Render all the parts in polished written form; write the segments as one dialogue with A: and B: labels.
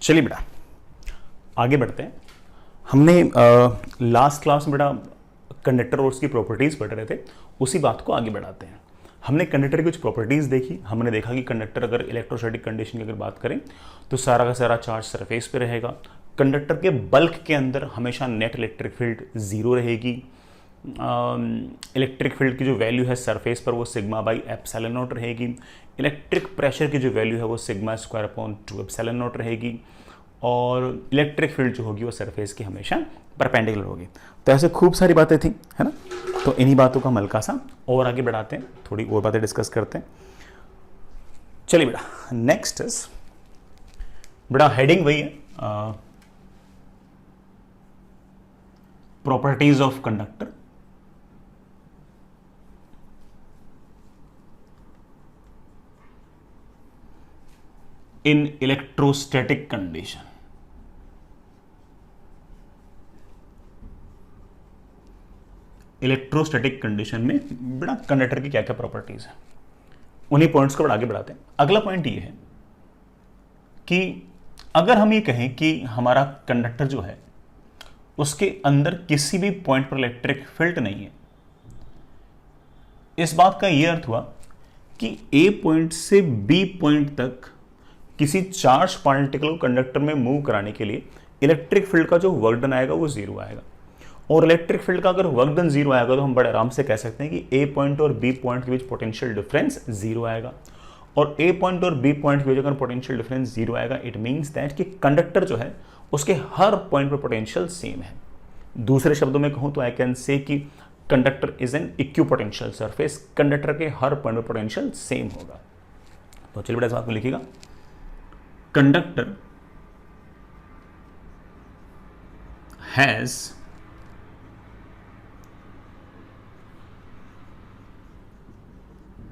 A: चलिए बेटा आगे बढ़ते हैं। हमने लास्ट क्लास में बेटा कंडक्टर और उसकी प्रॉपर्टीज़ पढ़ रहे थे, उसी बात को आगे बढ़ाते हैं। हमने कंडक्टर की कुछ प्रॉपर्टीज़ देखी। हमने देखा कि कंडक्टर अगर इलेक्ट्रोस्टैटिक कंडीशन की अगर बात करें तो सारा का सारा चार्ज सरफेस पे रहेगा। कंडक्टर के बल्क के अंदर हमेशा नेट इलेक्ट्रिक फील्ड जीरो रहेगी। इलेक्ट्रिक फील्ड की जो वैल्यू है सरफेस पर वो सिग्मा बाई एप्सिलॉन नॉट रहेगी। इलेक्ट्रिक प्रेशर की जो वैल्यू है वो sigma square upon 2 epsilon not रहेगी। और इलेक्ट्रिक फील्ड जो होगी वो सरफेस की हमेशा परपेंडिकुलर होगी। तो ऐसे खूब सारी बातें थी, है ना। तो इन्हीं बातों का हल्का सा और आगे बढ़ाते हैं, थोड़ी और बातें डिस्कस करते हैं। चलिए बेटा नेक्स्ट इज बेटा हेडिंग वही है, properties of conductor. In electrostatic condition. Electrostatic condition में बड़ा कंडक्टर की क्या क्या प्रॉपर्टीज है, उन्हीं पॉइंट्स को बड़ा आगे बढ़ाते हैं। अगला पॉइंट ये है कि अगर हम ये कहें कि हमारा कंडक्टर जो है उसके अंदर किसी भी पॉइंट पर इलेक्ट्रिक फील्ड नहीं है, इस बात का यह अर्थ हुआ कि ए पॉइंट से बी पॉइंट तक किसी चार्ज पार्टिकल को कंडक्टर में मूव कराने के लिए इलेक्ट्रिक फील्ड का जो वर्क डन आएगा वो जीरो आएगा। और इलेक्ट्रिक फील्ड का अगर वर्क डन जीरो आएगा तो हम बड़े आराम से कह सकते हैं कि ए पॉइंट और बी पॉइंट के बीच पोटेंशियल डिफरेंस जीरो आएगा। और ए पॉइंट और बी पॉइंट के बीच अगर पोटेंशियल डिफरेंस जीरो आएगा, इट मीन्स दैट कि कंडक्टर जो है उसके हर पॉइंट पर पोटेंशियल सेम है। दूसरे शब्दों में कहूं तो आई कैन से कि conductor is an equipotential surface. Conductor के हर पॉइंट पर पोटेंशियल सेम होगा। तो चलिए बेटा इस बात को लिखिएगा, conductor has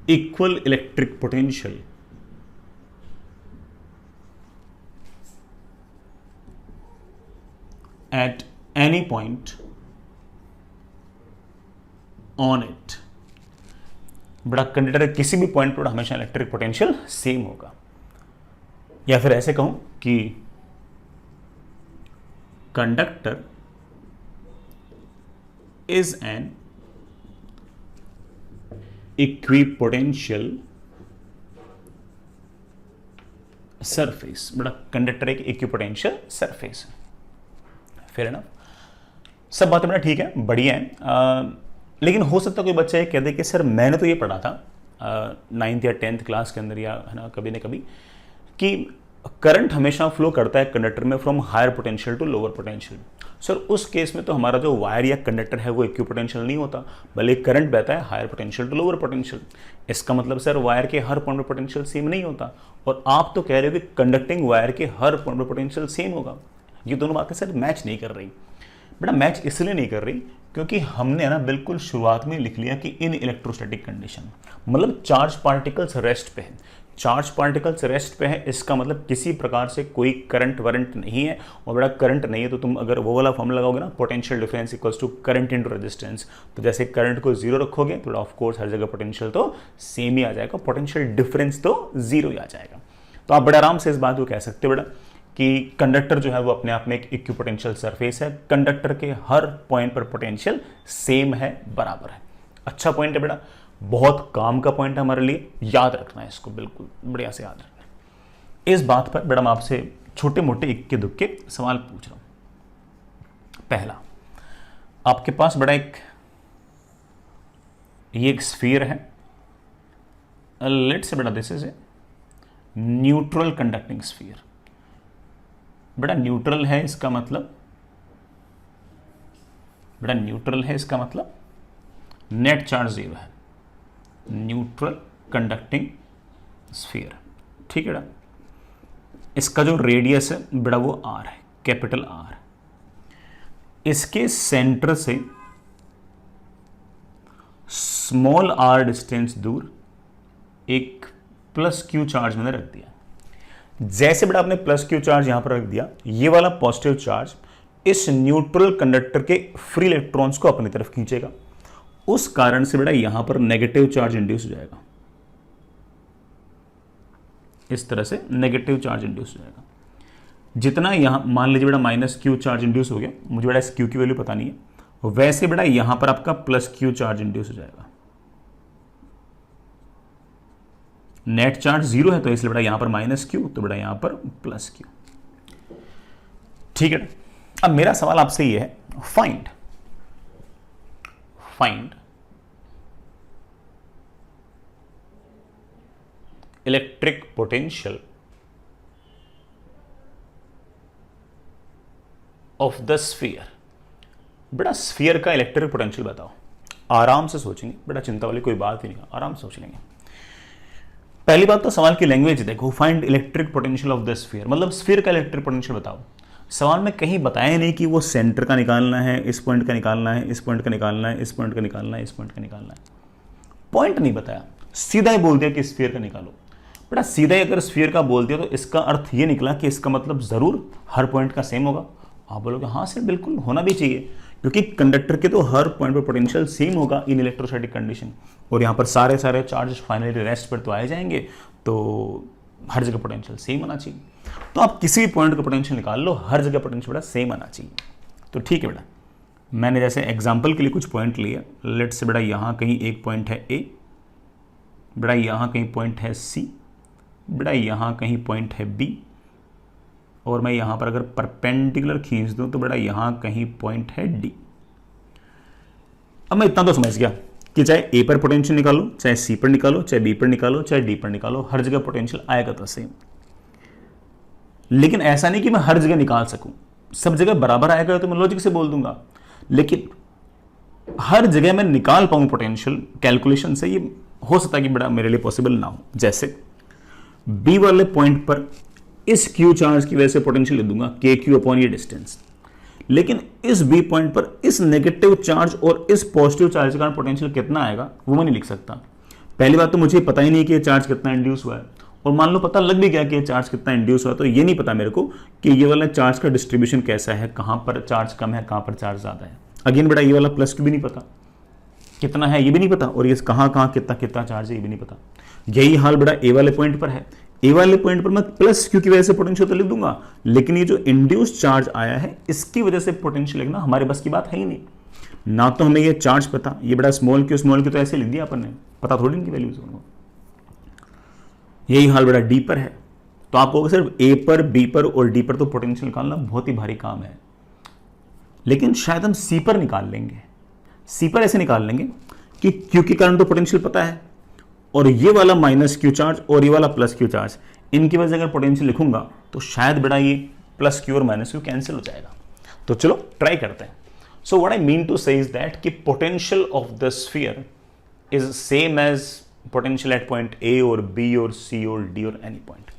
A: equal electric potential at any point on it। बड़ा कंडक्टर किसी भी पॉइंट पर हमेशा इलेक्ट्रिक पोटेंशियल सेम होगा। या फिर ऐसे कहूं कि conductor is an equipotential surface. बड़ा कंडक्टर एक इक्विपोटेंशियल सरफेस है। फिर ना सब बातें बड़ा ठीक है, बढ़िया है। लेकिन हो सकता है कोई बच्चा ये कह दे कि सर मैंने तो ये पढ़ा था 9th या 10th क्लास के अंदर, या है ना कभी ना कभी, कि करंट हमेशा फ्लो करता है कंडक्टर में from higher potential to lower potential. Sir उस केस में तो हमारा जो वायर या कंडक्टर है वो इक्विपोटेंशियल नहीं होता, भले करंट बहता है higher potential to lower potential. इसका मतलब सर वायर के हर पॉइंट पर पोटेंशियल सेम नहीं होता, और आप तो कह रहे हो कि कंडक्टिंग वायर के हर पॉइंट पर पोटेंशियल सेम होगा। ये दोनों बातें सर मैच नहीं कर रही। बेटा मैच इसलिए नहीं कर रही क्योंकि हमने ना बिल्कुल शुरुआत में लिख लिया कि इन इलेक्ट्रोस्टैटिक कंडीशन, मतलब चार्ज पार्टिकल्स रेस्ट पे है। चार्ज पार्टिकल्स रेस्ट पे है, इसका मतलब किसी प्रकार से कोई करंट वरंट नहीं है। और बड़ा करंट नहीं है तो तुम अगर वो वाला फॉर्मूला लगाओगे ना, potential difference equals to current into resistance, तो जैसे करंट को जीरो रखोगे तो ऑफ कोर्स हर जगह पोटेंशियल तो सेम ही आ जाएगा, पोटेंशियल डिफरेंस तो जीरो ही आ जाएगा। तो आप बड़े आराम से इस बात को कह सकते हो बेटा कि कंडक्टर जो है वो अपने आप में एक इक्विपोटेंशियल सरफेस है। कंडक्टर के हर पॉइंट पर पोटेंशियल सेम है, बराबर है। अच्छा पॉइंट है बेटा, बहुत काम का पॉइंट है हमारे लिए, याद रखना है इसको, बिल्कुल बढ़िया से याद रखना है। इस बात पर बेटा मैं आपसे छोटे मोटे इक्के दुक्के सवाल पूछ रहा हूं। पहला, आपके पास बड़ा ये एक स्फीयर है, लेट्स से बेटा this is a neutral conducting sphere. बेटा न्यूट्रल है इसका मतलब, बेटा न्यूट्रल है इसका मतलब नेट चार्ज जीरो है। न्यूट्रल कंडक्टिंग स्फीयर, ठीक है बेटा। इसका जो रेडियस है बेटा वो आर है, कैपिटल आर। इसके सेंटर से स्मॉल आर डिस्टेंस दूर एक प्लस क्यू चार्ज मैंने रख दिया। जैसे बेटा आपने प्लस क्यू चार्ज यहां पर रख दिया, ये वाला पॉजिटिव चार्ज इस न्यूट्रल कंडक्टर के फ्री इलेक्ट्रॉन्स को अपनी तरफ खींचेगा। उस कारण से बेटा यहां पर नेगेटिव चार्ज इंड्यूस हो जाएगा। इस तरह से नेगेटिव चार्ज इंड्यूस हो जाएगा। जितना यहाँ मान लीजिए बेटा माइनस क्यू चार्ज इंड्यूस हो गया, मुझे बेटा इस क्यू की वैल्यू पता नहीं है, वैसे बेटा यहां पर आपका प्लस क्यू चार्ज इंड्यूस हो जाएगा। नेट चार्ज जीरो है तो इसलिए बेटा यहां पर माइनस क्यू, तो बेटा यहां पर प्लस क्यू। ठीक है, अब मेरा सवाल आपसे ये है, find electric potential of the sphere. बेटा स्फीयर का इलेक्ट्रिक पोटेंशियल बताओ। आराम से सोचेंगे बेटा, चिंता वाली कोई बात ही नहीं, आराम से सोच लेंगे। पहली बात तो सवाल की लैंग्वेज देखो, find electric potential of the sphere, मतलब स्फीयर का इलेक्ट्रिक पोटेंशियल बताओ। सवाल में कहीं बताया नहीं कि वो सेंटर का निकालना है, इस पॉइंट का निकालना है, इस पॉइंट का निकालना है, इस पॉइंट का निकालना है, इस पॉइंट का निकालना है। पॉइंट नहीं बताया, सीधा ही बोल दिया कि स्फीयर का निकालो। बेटा सीधा ही अगर स्फीयर का बोल दिया तो इसका अर्थ ये निकला कि इसका मतलब जरूर हर पॉइंट का सेम होगा। आप बोलोगे हाँ सर बिल्कुल होना भी चाहिए, क्योंकि कंडक्टर के तो हर पॉइंट पर पोटेंशियल सेम होगा इन इलेक्ट्रोस्टैटिक कंडीशन, और यहाँ पर सारे चार्ज फाइनली रेस्ट पर तो आए जाएंगे, तो हर जगह पोटेंशियल सेम होना चाहिए। तो आप किसी भी पॉइंट का पोटेंशियल निकाल लो, हर जगह पोटेंशियल बेटा सेम आना चाहिए। तो ठीक है बेटा, मैंने जैसे एग्जाम्पल के लिए कुछ पॉइंट लिया, लेट से बेटा यहाँ कहीं एक पॉइंट है ए, बेटा यहाँ कहीं पॉइंट है सी, बेटा यहाँ कहीं पॉइंट है बी, और मैं यहाँ पर अगर परपेंडिकुलर खींच दूँ तो बेटा यहाँ कहीं पॉइंट है डी। अब मैं इतना तो समझ गया कि चाहे ए पर पोटेंशियल निकालो, चाहे सी पर निकालो, चाहे बी पर निकालो, चाहे डी पर निकालो, हर जगह पोटेंशियल आएगा तो सेम। लेकिन ऐसा नहीं कि मैं हर जगह निकाल सकूं, सब जगह बराबर आएगा तो मैं लॉजिक से बोल दूंगा, लेकिन हर जगह मैं निकाल पाऊं पोटेंशियल कैलकुलेशन से, ये हो सकता है कि बड़ा मेरे लिए पॉसिबल ना हो। जैसे बी वाले पॉइंट पर इस क्यू चार्ज की वजह से पोटेंशियल लिख दूंगा के क्यू अपॉन ये डिस्टेंस, लेकिन इस बी पॉइंट पर इस नेगेटिव चार्ज और इस पॉजिटिव चार्ज के कारण पोटेंशियल कितना आएगा वो मैं नहीं लिख सकता। पहली बात तो मुझे पता ही नहीं कि ये चार्ज कितना इंड्यूस हुआ है, और मान लो पता लग भी गया कि ये चार्ज कितना इंड्यूस हुआ, तो ये नहीं पता मेरे को कि ये वाला चार्ज का डिस्ट्रीब्यूशन कैसा है, कहां पर चार्ज कम है, कहां पर चार्ज ज्यादा है। अगेन बेटा ये वाला प्लस क्यू भी नहीं पता कितना है, ये भी नहीं पता, और ये कहां कहां कितना कितना चार्ज है ये भी नहीं पता। यही हाल बेटा ए वाले पॉइंट पर है। ए वाले पॉइंट पर मैं प्लस क्यू की वजह से पोटेंशियल तो लिख दूंगा, लेकिन ये जो इंड्यूस चार्ज आया है इसकी वजह से पोटेंशियल लिखना हमारे बस की बात है ही नहीं। ना तो हमें ये चार्ज पता, ये बड़ा स्मॉल क्यू तो ऐसे लिख दिया अपन ने, पता थोड़ी इनकी वैल्यूज। यही हाल बड़ा डी पर है। तो आपको सिर्फ ए पर, बी पर और डी पर तो पोटेंशियल निकालना बहुत ही भारी काम है, लेकिन शायद हम सी पर निकाल लेंगे। सी पर ऐसे निकाल लेंगे कि क्यू के कारण तो पोटेंशियल पता है, और ये वाला माइनस क्यू चार्ज और ये वाला प्लस क्यू चार्ज, इनकी वजह से अगर पोटेंशियल लिखूंगा तो शायद बेटा ये प्लस क्यू और माइनस क्यू कैंसिल हो जाएगा। तो चलो ट्राई करते हैं। So what I mean to say is that कि potential of the sphere is same as potential at point A और बी और सी और डी और any point.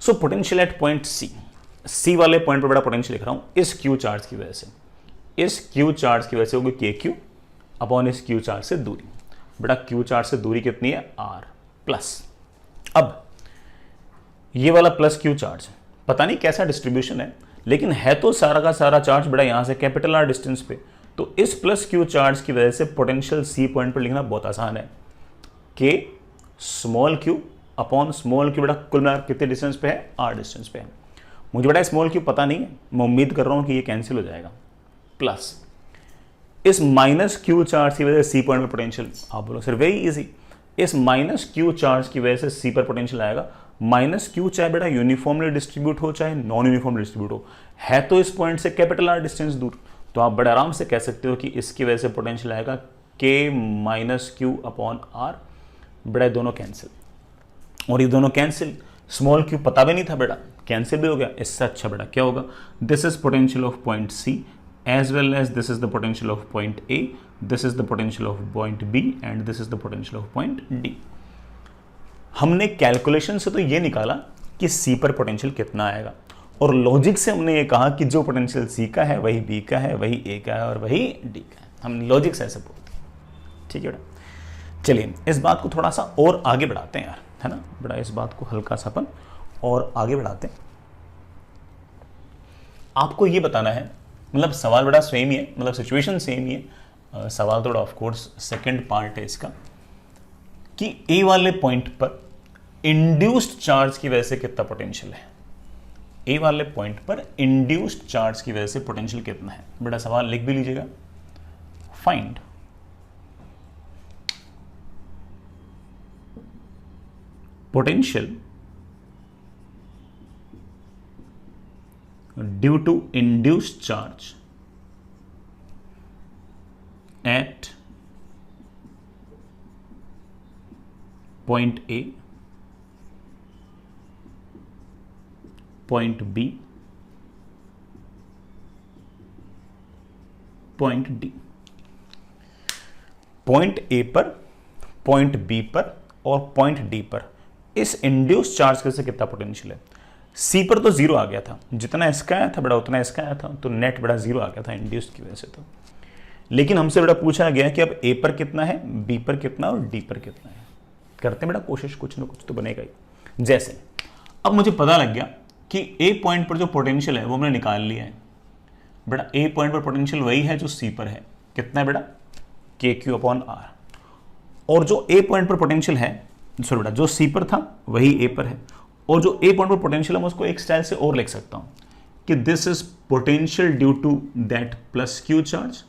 A: So potential at point C वाले पॉइंट पर बड़ा पोटेंशियल लिख रहा हूं इस क्यू चार्ज की वजह से, इस क्यू चार्ज की वजह से होगी के क्यू अपॉन इस क्यू चार्ज से दूरी। बेटा क्यू चार्ज से दूरी कितनी है, आर प्लस। अब ये वाला प्लस क्यू चार्ज पता नहीं कैसा डिस्ट्रीब्यूशन है, लेकिन है तो सारा का सारा चार्ज बेटा यहां से कैपिटल आर डिस्टेंस पे, तो इस प्लस क्यू चार्ज की वजह से पोटेंशियल सी पॉइंट पर लिखना बहुत आसान है, के small Q upon small Q. बेटा कुल मिलाकर कितने डिस्टेंस पे है, आर डिस्टेंस पे है। मुझे बेटा स्मॉल क्यू पता नहीं है, मैं उम्मीद कर रहा हूं कि ये कैंसिल हो जाएगा, प्लस इस माइनस क्यू चार्ज की वजह से सी पॉइंट पर पोटेंशियल, आप बोलो सर वेरी इजी, इस माइनस क्यू चार्ज की वजह से सी पर पोटेंशियल आएगा। माइनस क्यू चाहे बेटा यूनिफॉर्मली डिस्ट्रीब्यूट हो चाहे नॉन यूनिफॉर्मली डिस्ट्रीब्यूट हो, है तो इस पॉइंट से कैपिटल आर डिस्टेंस दूर, तो आप बड़े आराम से कह सकते हो कि इसकी वजह से पोटेंशियल आएगा के माइनस क्यू अपॉन आर। बेटा दोनों कैंसिल, और ये दोनों कैंसिल, स्मॉल क्यू पता भी नहीं था बेटा, कैंसिल भी हो गया। इससे अच्छा बेटा क्या होगा, this is potential of point C as well as this is the potential of point A, this is the potential of point B and this is the potential of point D। हमने calculation से तो ये निकाला कि C पर potential कितना आएगा, और लॉजिक से हमने ये कहा कि जो पोटेंशियल C का है वही B का है, वही A का है और वही D का है। हम लॉजिक से ऐसे बोलते हैं, ठीक है बेटा। चलिए इस बात को थोड़ा सा और आगे बढ़ाते हैं यार, है ना बेटा, इस बात को हल्का सा अपन और आगे बढ़ाते हैं। आपको ये बताना है, मतलब सवाल बड़ा सेम ही है, मतलब सिचुएशन सेम ही है, सवाल थोड़ा ऑफ कोर्स सेकंड पार्ट है इसका, कि ए वाले पॉइंट पर इंड्यूस्ड चार्ज की वजह से कितना पोटेंशियल है। ए वाले पॉइंट पर इंड्यूस्ड चार्ज की वजह से पोटेंशियल कितना है। बेटा सवाल लिख भी लीजिएगा, find potential due to induced charge at point A, point B, point D. Point A पर, पॉइंट बी पर और पॉइंट डी पर इस इंड्यूस चार्ज से कितना पोटेंशियल है। सी पर तो जीरो आ गया था, जितना इसका आया था बड़ा उतना इसका आया था, तो नेट बड़ा जीरो आ गया था इंड्यूस की वजह से। तो लेकिन हमसे बड़ा पूछा गया कि अब ए पर कितना है, बी पर कितना और डी पर कितना है। करते हैं बेटा कोशिश, कुछ ना कुछ तो बनेगा ही। जैसे अब मुझे पता लग गया कि ए पॉइंट पर जो पोटेंशियल है वो मैंने निकाल लिया है। बेटा ए पॉइंट पर पोटेंशियल वही है जो सी पर है, कितना है बेटा, के क्यू अपॉन आर। और जो ए पॉइंट पर पोटेंशियल है, सॉरी बेटा जो सी पर था वही ए पर है, और जो ए पॉइंट पर पोटेंशियल है मैं उसको एक स्टाइल से और लिख सकता हूं कि this is potential due to that plus q charge,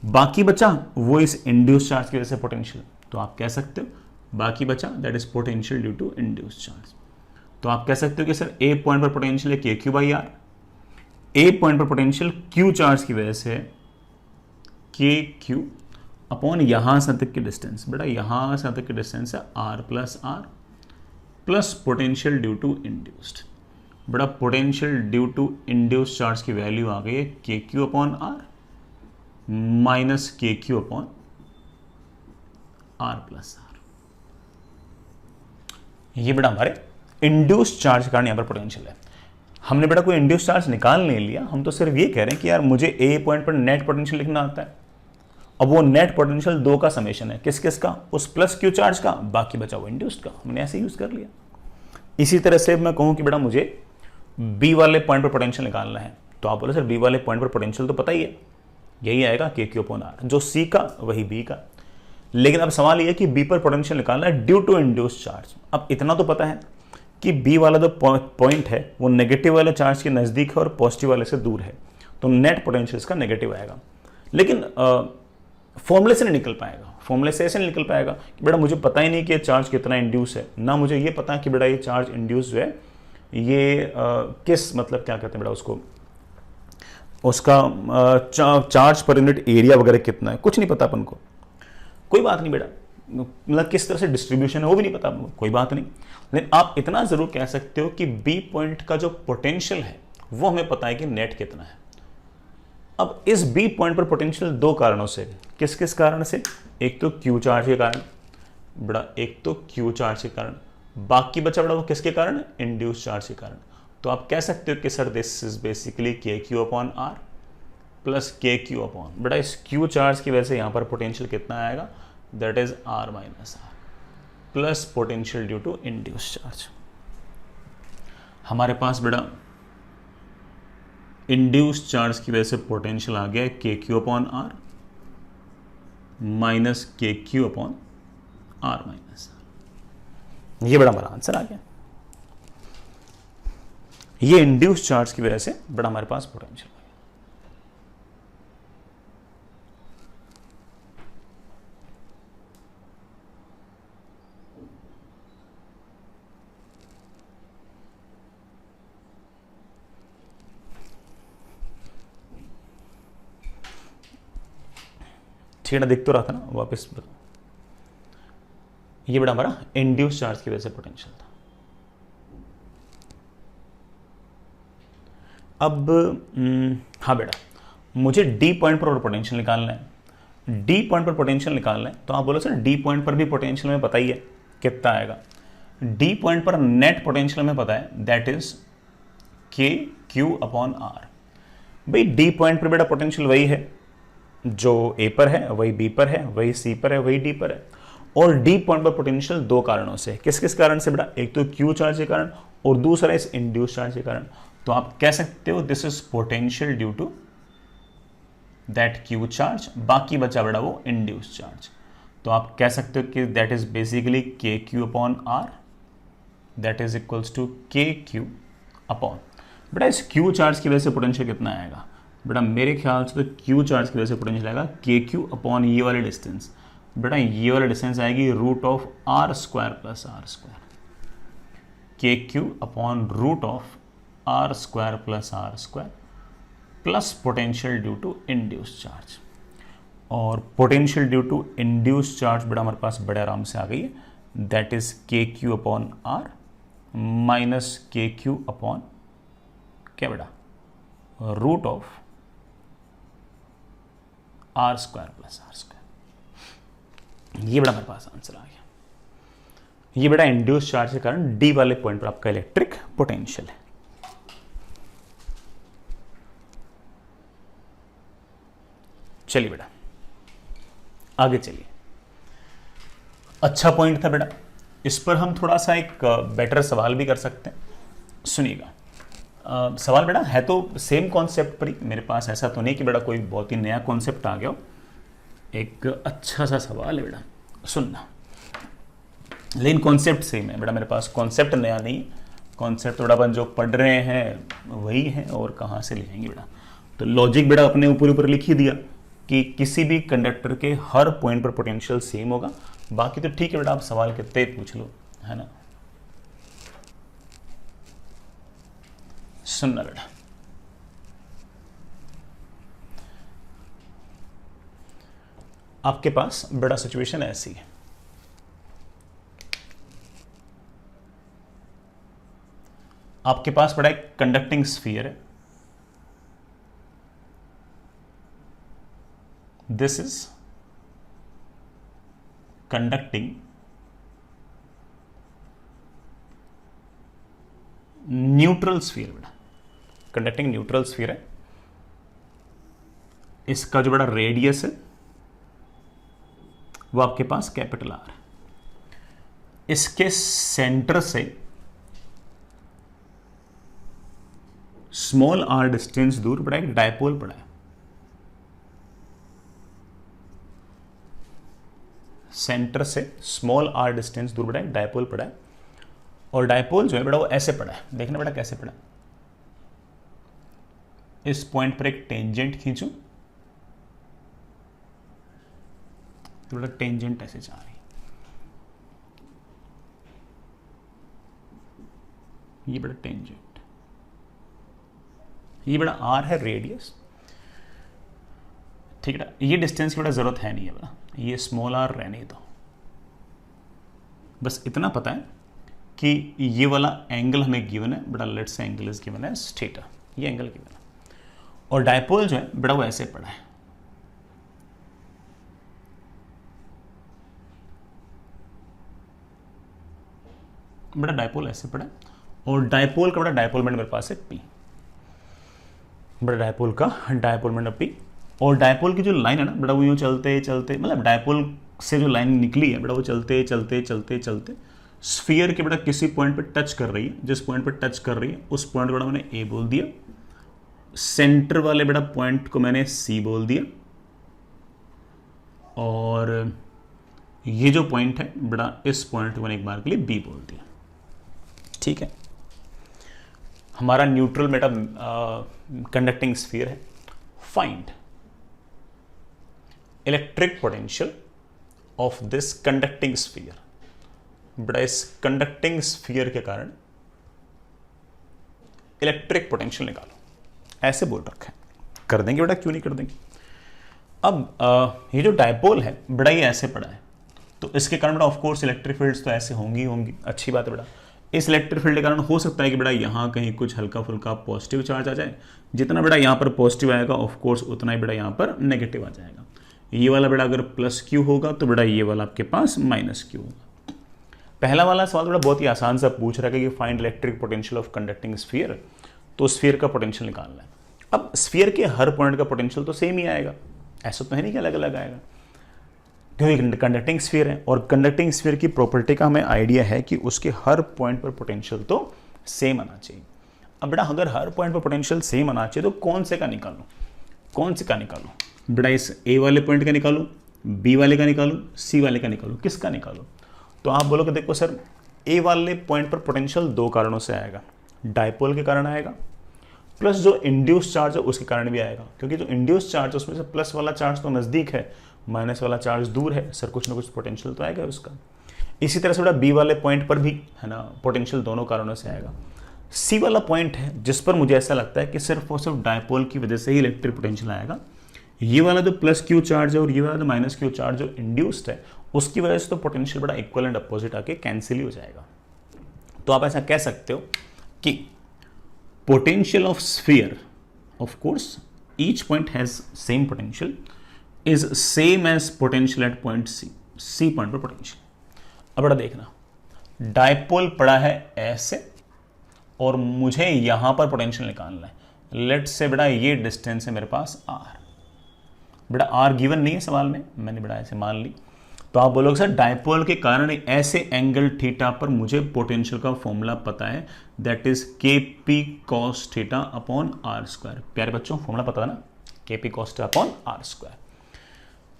A: बाकी बचा वो इस इंड्यूस चार्ज की वजह से पोटेंशियल। तो आप कह सकते हो बाकी बचा that is potential due to induce charge. तो आप कह सकते हो कि सर ए पॉइंट पर पोटेंशियल है के q by R, A point पर पोटेंशियल क्यू चार्ज की वजह से के क्यू अपॉन यहां से तक की डिस्टेंस। बेटा यहां से तक की डिस्टेंस है R plus potential due to induced. बेटा potential due to induced charge की वैल्यू आ गई है के क्यू अपॉन आर माइनस के Q upon R plus R. ये बेटा हमारे इंड्यूस्ड चार्ज के कारण यहां पर पोटेंशियल है। हमने बेटा कोई इंड्यूस्ड चार्ज निकाल नहीं लिया, हम तो सिर्फ ये कह रहे हैं कि यार मुझे ए पॉइंट पर नेट पोटेंशियल लिखना आता है। अब वो नेट पोटेंशियल दो का समेशन है, किस किस का, उस प्लस क्यू चार्ज का, बाकी बचा वो इंड्यूस्ड का। हमने ऐसे यूज कर लिया। इसी तरह से मैं कहूं कि बेटा मुझे बी वाले पॉइंट पर पोटेंशियल निकालना है, तो आप बोले सर बी वाले पॉइंट पर पोटेंशियल तो पता ही है, यही आएगा के क्यू अपॉन आर, जो सी का वही बी का। लेकिन अब सवाल यह है कि बी पर पोटेंशियल निकालना है ड्यू टू इंड्यूस्ड चार्ज। अब इतना तो पता है कि बी वाला जो पॉइंट है वो नेगेटिव वाले चार्ज के नजदीक है और पॉजिटिव वाले से दूर है, तो नेट पोटेंशियल इसका नेगेटिव आएगा। लेकिन फॉर्मूले से नहीं निकल पाएगा, फॉर्मूले से ऐसे नहीं निकल पाएगा कि बेटा मुझे पता ही नहीं कि चार्ज कितना इंड्यूस है, ना मुझे ये पता है कि बेटा ये चार्ज इंड्यूस जो है ये किस मतलब क्या कहते हैं बेटा उसको, उसका चार्ज पर यूनिट एरिया वगैरह कितना है, कुछ नहीं पता अपन को। कोई बात नहीं बेटा, मतलब किस तरह से डिस्ट्रीब्यूशन है वो भी नहीं पता आपको, कोई बात नहीं। लेकिन आप इतना जरूर कह सकते हो कि बी पॉइंट का जो पोटेंशियल है वो हमें पता है कि नेट कितना है। अब इस बी पॉइंट पर पोटेंशियल दो कारणों से, किस किस कारण से, एक तो क्यू चार्ज के कारण बेटा, एक तो क्यू चार्ज के कारण, बाकी बचा बेटा वो किसके कारण, इंड्यूस चार्ज के कारण। तो आप कह सकते हो कि sir this is basically k Q upon R plus के क्यू अपॉन, बेटा इस क्यू चार्ज की वजह से यहां पर पोटेंशियल कितना आएगा, that is R minus R plus potential due to induce charge. हमारे पास बेटा इंड्यूस चार्ज की वजह से पोटेंशियल आ गया k Q upon R minus के Q upon R minus R. ये बड़ा हमारा आंसर आ गया। ये इंड्यूस चार्ज की वजह से बड़ा हमारे पास पोटेंशियल आ गया। छेड़ा दिख तो रहा था ना, वापस बताओ। ये बड़ा हमारा इंड्यूस चार्ज की वजह से पोटेंशियल था। अब हाँ बेटा मुझे डी पॉइंट पर और पोटेंशियल निकालना है। डी पॉइंट पर पोटेंशियल निकालना है तो आप बोलो सर डी पॉइंट पर भी पोटेंशियल में पता ही है कितना आएगा। डी पॉइंट पर नेट पोटेंशियल में पता है that is K Q upon are. भाई डी पॉइंट पर बेटा पोटेंशियल वही है जो ए पर है, वही बी पर है, वही सी पर है, वही डी पर है। और डी पॉइंट पर पोटेंशियल दो कारणों से, किस किस कारण से बेटा, एक तो क्यू चार्ज के कारण और दूसरा इस इंड्यूस चार्ज के कारण। तो आप कह सकते हो this is potential due to that q charge, बाकी बचा बेटा वो इंड्यूस चार्ज। तो आप कह सकते हो कि that is basically k Q upon R, that is equals to k Q upon बेटा इस क्यू चार्ज की वजह से पोटेंशियल कितना आएगा? बेटा मेरे ख्याल से तो क्यू चार्ज की वजह से पोटेंशियल आएगा के क्यू अपॉन ये वाले डिस्टेंस। बेटा ये वाला डिस्टेंस आएगी root of R square plus R square, K Q upon root of R square plus R square plus potential due to induce charge. और potential due to induce charge बेटा हमारे पास बड़े आराम से आ गई है, that is K Q upon R minus के क्यू अपॉन क्या बेटा root of R square plus R square. ये बेटा हमारे पास आंसर आ गया। ये बेटा इंड्यूस चार्ज के कारण डी वाले पॉइंट पर आपका इलेक्ट्रिक पोटेंशियल है। चलिए बेटा आगे चलिए। अच्छा पॉइंट था बेटा, इस पर हम थोड़ा सा एक बेटर सवाल भी कर सकते हैं। सुनिएगा सवाल बेटा है तो सेम कॉन्सेप्ट पर ही मेरे पास, ऐसा तो नहीं कि बेटा कोई बहुत ही नया कॉन्सेप्ट आ गया हो। एक अच्छा सा सवाल है बेटा, सुनना। लेकिन कॉन्सेप्ट सेम है बेटा, मेरे पास कॉन्सेप्ट नया नहीं, कॉन्सेप्ट थोड़ा अपन जो पढ़ रहे हैं वही है, और कहाँ से ले आएंगे बेटा। तो लॉजिक बेटा अपने ऊपर लिख ही दिया कि किसी भी कंडक्टर के हर पॉइंट पर पोटेंशियल सेम होगा। बाकी तो ठीक है बेटा, आप सवाल कितने पूछ लो, है ना। सुनना बेटा, आपके पास बड़ा सिचुएशन ऐसी है, आपके पास बड़ा एक कंडक्टिंग स्फीयर है। This is conducting neutral sphere बेटा, कंडक्टिंग न्यूट्रल स्फीयर है। इसका जो बड़ा रेडियस है वो आपके पास कैपिटल आर है। इसके सेंटर से स्मॉल आर डिस्टेंस दूर बड़ा एक डायपोल पड़ा है। सेंटर से स्मॉल आर डिस्टेंस दूर बड़ा एक डायपोल पड़ा है, और डायपोल जो है बेटा वो ऐसे पड़ा है। देखना बेटा कैसे पड़ा, इस पॉइंट पर एक टेंजेंट खींचूं तो बेटा टेंजेंट ऐसे जा रही, ये बड़ा टेंजेंट, ये बड़ा आर है रेडियस, ठीक है। ये डिस्टेंस की बड़ा जरूरत है नहीं है बड़ा, ये स्मॉल आर रहने दो। बस इतना पता है कि ये वाला एंगल हमें गिवन है बेटा, let's say angle is given है थीटा, ये एंगल गिवन है। और डायपोल जो है बेटा वो ऐसे पड़ा है, बेटा डायपोल ऐसे पड़ा है, और डायपोल का बेटा डायपोल मोमेंट मेरे पास है P, बेटा डायपोल का डायपोल मोमेंट P। और डायपोल की जो लाइन है ना बेटा वो यूँ चलते चलते, मतलब डायपोल से जो लाइन निकली है बेटा वो चलते चलते चलते चलते स्फीयर के बेटा किसी पॉइंट पे टच कर रही है। जिस पॉइंट पे टच कर रही है उस पॉइंट बेटा मैंने A बोल दिया, सेंटर वाले बेटा पॉइंट को मैंने C बोल दिया, और ये जो पॉइंट है बेटा इस पॉइंट को मैंने एक बार के लिए B बोल दिया, ठीक है। हमारा न्यूट्रल बेटा कंडक्टिंग स्फीयर है। Find electric potential of this conducting sphere. बेटा इस कंडक्टिंग स्फीयर के कारण इलेक्ट्रिक पोटेंशियल निकालो, ऐसे बोल रखा है। कर देंगे बेटा, क्यों नहीं कर देंगे। अब ये जो डायपोल है बेटा ये ऐसे पड़ा है, तो इसके कारण बेटा ऑफकोर्स इलेक्ट्रिक फील्ड्स तो ऐसे होंगी होंगी, अच्छी बात है बेटा। इस इलेक्ट्रिक फील्ड के कारण हो सकता है कि बेटा यहाँ कहीं कुछ हल्का फुल्का पॉजिटिव चार्ज आ जाए। जितना बेटा यहाँ पर पॉजिटिव आएगा ऑफकोर्स उतना ही बेटा यहाँ पर नेगेटिव आ जाएगा। ये वाला बेटा अगर प्लस क्यू होगा तो बेटा ये वाला आपके पास माइनस क्यू होगा। पहला वाला सवाल बेटा बहुत ही आसान सा पूछ रहा है कि find electric potential of conducting sphere, तो स्फीयर का पोटेंशियल निकालना है। अब स्फीयर के हर पॉइंट का पोटेंशियल तो सेम ही आएगा, ऐसा तो है नहीं कि अलग अलग आएगा, क्योंकि कंडक्टिंग स्फीयर है। और कंडक्टिंग स्फीयर की प्रॉपर्टी का हमें आइडिया है कि उसके हर पॉइंट पर पोटेंशियल तो सेम आना चाहिए। अब बेटा अगर हर पॉइंट पर पोटेंशियल सेम आना चाहिए तो कौन से का निकालूं, कौन से का निकालूं बेटा, इस ए वाले पॉइंट का निकालूं, बी वाले का निकालूं, सी वाले का निकालूं, किसका निकालूं। तो आप बोलोगे देखो सर ए वाले पॉइंट पर पोटेंशियल दो कारणों से आएगा, डायपोल के कारण आएगा प्लस जो इंड्यूस चार्ज है उसके कारण भी आएगा, क्योंकि जो इंड्यूस चार्ज है उसमें से प्लस वाला चार्ज तो नज़दीक है, माइनस वाला चार्ज दूर है, सर कुछ ना कुछ पोटेंशियल तो आएगा उसका। इसी तरह से बेटा बी वाले पॉइंट पर भी है ना पोटेंशियल दोनों कारणों से आएगा। सी वाला पॉइंट है जिस पर मुझे ऐसा लगता है कि सिर्फ और सिर्फ डायपोल की वजह से ही इलेक्ट्रिक पोटेंशियल आएगा। ये वाला जो प्लस क्यू चार्ज है और ये वाला जो माइनस क्यू चार्ज जो इंड्यूस्ड है उसकी वजह से तो पोटेंशियल बड़ा इक्वल एंड अपोजिट आके कैंसिल ही हो जाएगा। तो आप ऐसा कह सकते हो कि potential of sphere, of course each point has same potential, is same as potential at point C, C point पर पोटेंशियल। अब बड़ा देखना, डायपोल पड़ा है ऐसे और मुझे यहां पर पोटेंशियल निकालना है। लेट्स से बेटा ये डिस्टेंस है मेरे पास आर, बेटा आर गिवन नहीं है सवाल में, मैंने बेटा ऐसे मान ली। तो आप बोलोगे सर डायपोल के कारण ऐसे एंगल थीटा पर मुझे पोटेंशियल का फॉर्मूला पता है, that is k p cos theta upon R square. प्यारे बच्चों फॉर्मूला पता है ना, k p cos theta upon R square.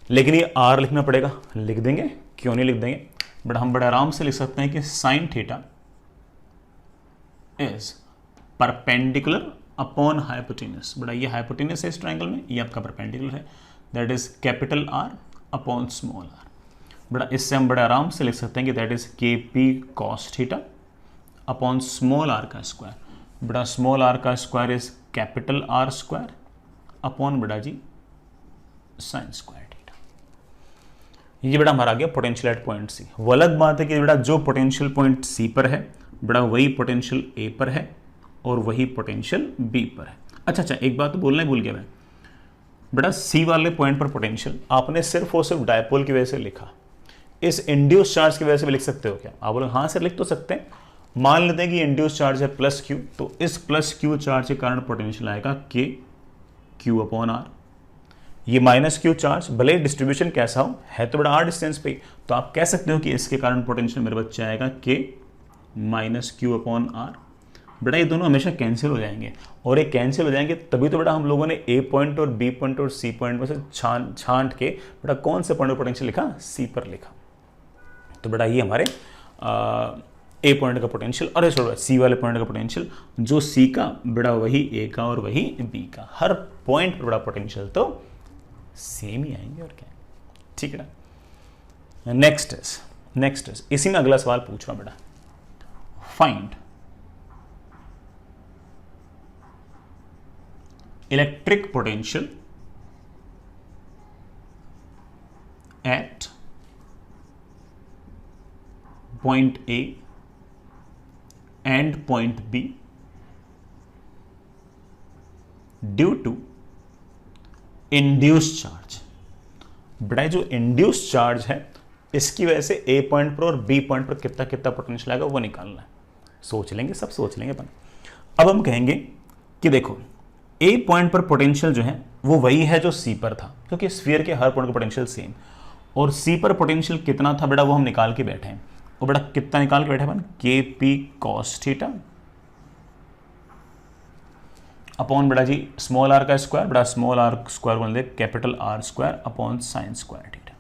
A: लेकिन ये आर लिखना पड़ेगा, लिख देंगे, क्यों नहीं लिख देंगे बट हम बड़े आराम से लिख सकते हैं कि sine theta is perpendicular upon hypotenuse. बड़ा ये हाइपोटेनस है इस ट्रायंगल में, ये आपका परपेंडिकुलर है, that is capital R upon small R. बड़ा इससे हम बड़े आराम से लिख सकते हैं कि that is k p cos theta upon small R का स्क्वायर। बड़ा स्मॉल आर का square is capital R square upon बड़ा जी साइन स्क्वायर थीटा। ये बड़ा हमारा आ गया पोटेंशियल एट पॉइंट सी। वो अलग बात है कि बड़ा जो पोटेंशियल पॉइंट सी पर है बड़ा वही पोटेंशियल ए पर है और वही पोटेंशियल बी पर है। अच्छा, एक बात तो बोलना ही भूल गया मैं, बेटा सी वाले पॉइंट पर पोटेंशियल आपने सिर्फ और सिर्फ डायपोल की वजह से लिखा, इस इंड्यूस चार्ज की वजह से भी लिख सकते हो क्या? आप बोलोगे हाँ सर लिख तो सकते हैं। मान लेते हैं कि इंड्यूस चार्ज है प्लस क्यू, तो इस प्लस क्यू चार्ज के कारण पोटेंशियल आएगा के क्यू अपॉन आर। ये माइनस क्यू चार्ज भले डिस्ट्रीब्यूशन कैसा हो है तो बड़ा आर डिस्टेंस पे, तो आप कह सकते हो कि इसके कारण पोटेंशियल मेरे बच्चे आएगा के माइनस क्यू अपॉन आर। बेटा ये दोनों हमेशा कैंसिल हो जाएंगे, और ये कैंसिल हो जाएंगे तभी तो बेटा हम लोगों ने ए पॉइंट और बी पॉइंट और सी पॉइंट में से छांट के बेटा कौन से पॉइंट पर पोटेंशियल लिखा, सी पर लिखा। तो बेटा ये हमारे ए पॉइंट का पोटेंशियल, अरे छोड़ो सी वाले पॉइंट का पोटेंशियल, जो सी का बेटा वही ए का और वही बी का, हर पॉइंट पर बड़ा पोटेंशियल तो सेम ही आएंगे और क्या। ठीक है ना। नेक्स्ट इज इसी में अगला सवाल पूछ रहा हूं बेटा, find electric potential at point A and point B due to induced charge। बेटा जो इंड्यूस्ड चार्ज है इसकी वजह से A पॉइंट पर और B पॉइंट पर कितना कितना पोटेंशियल आएगा वो निकालना है। सोच लेंगे, सब सोच लेंगे अपन। अब हम कहेंगे कि देखो A पॉइंट पर पोटेंशियल जो है वो वही है जो C पर था, क्योंकि स्फीयर के हर पॉइंट का पोटेंशियल सेम, और C पर पोटेंशियल कितना था बेटा वो हम निकाल के बैठे हैं। और बेटा कितना निकाल के बैठे अपन, के पी कॉस थीटा अपॉन बेटा जी स्मॉल आर का स्क्वायर, बेटा स्मॉल आर स्क्वायर बोल दे capital R square upon sine square theta.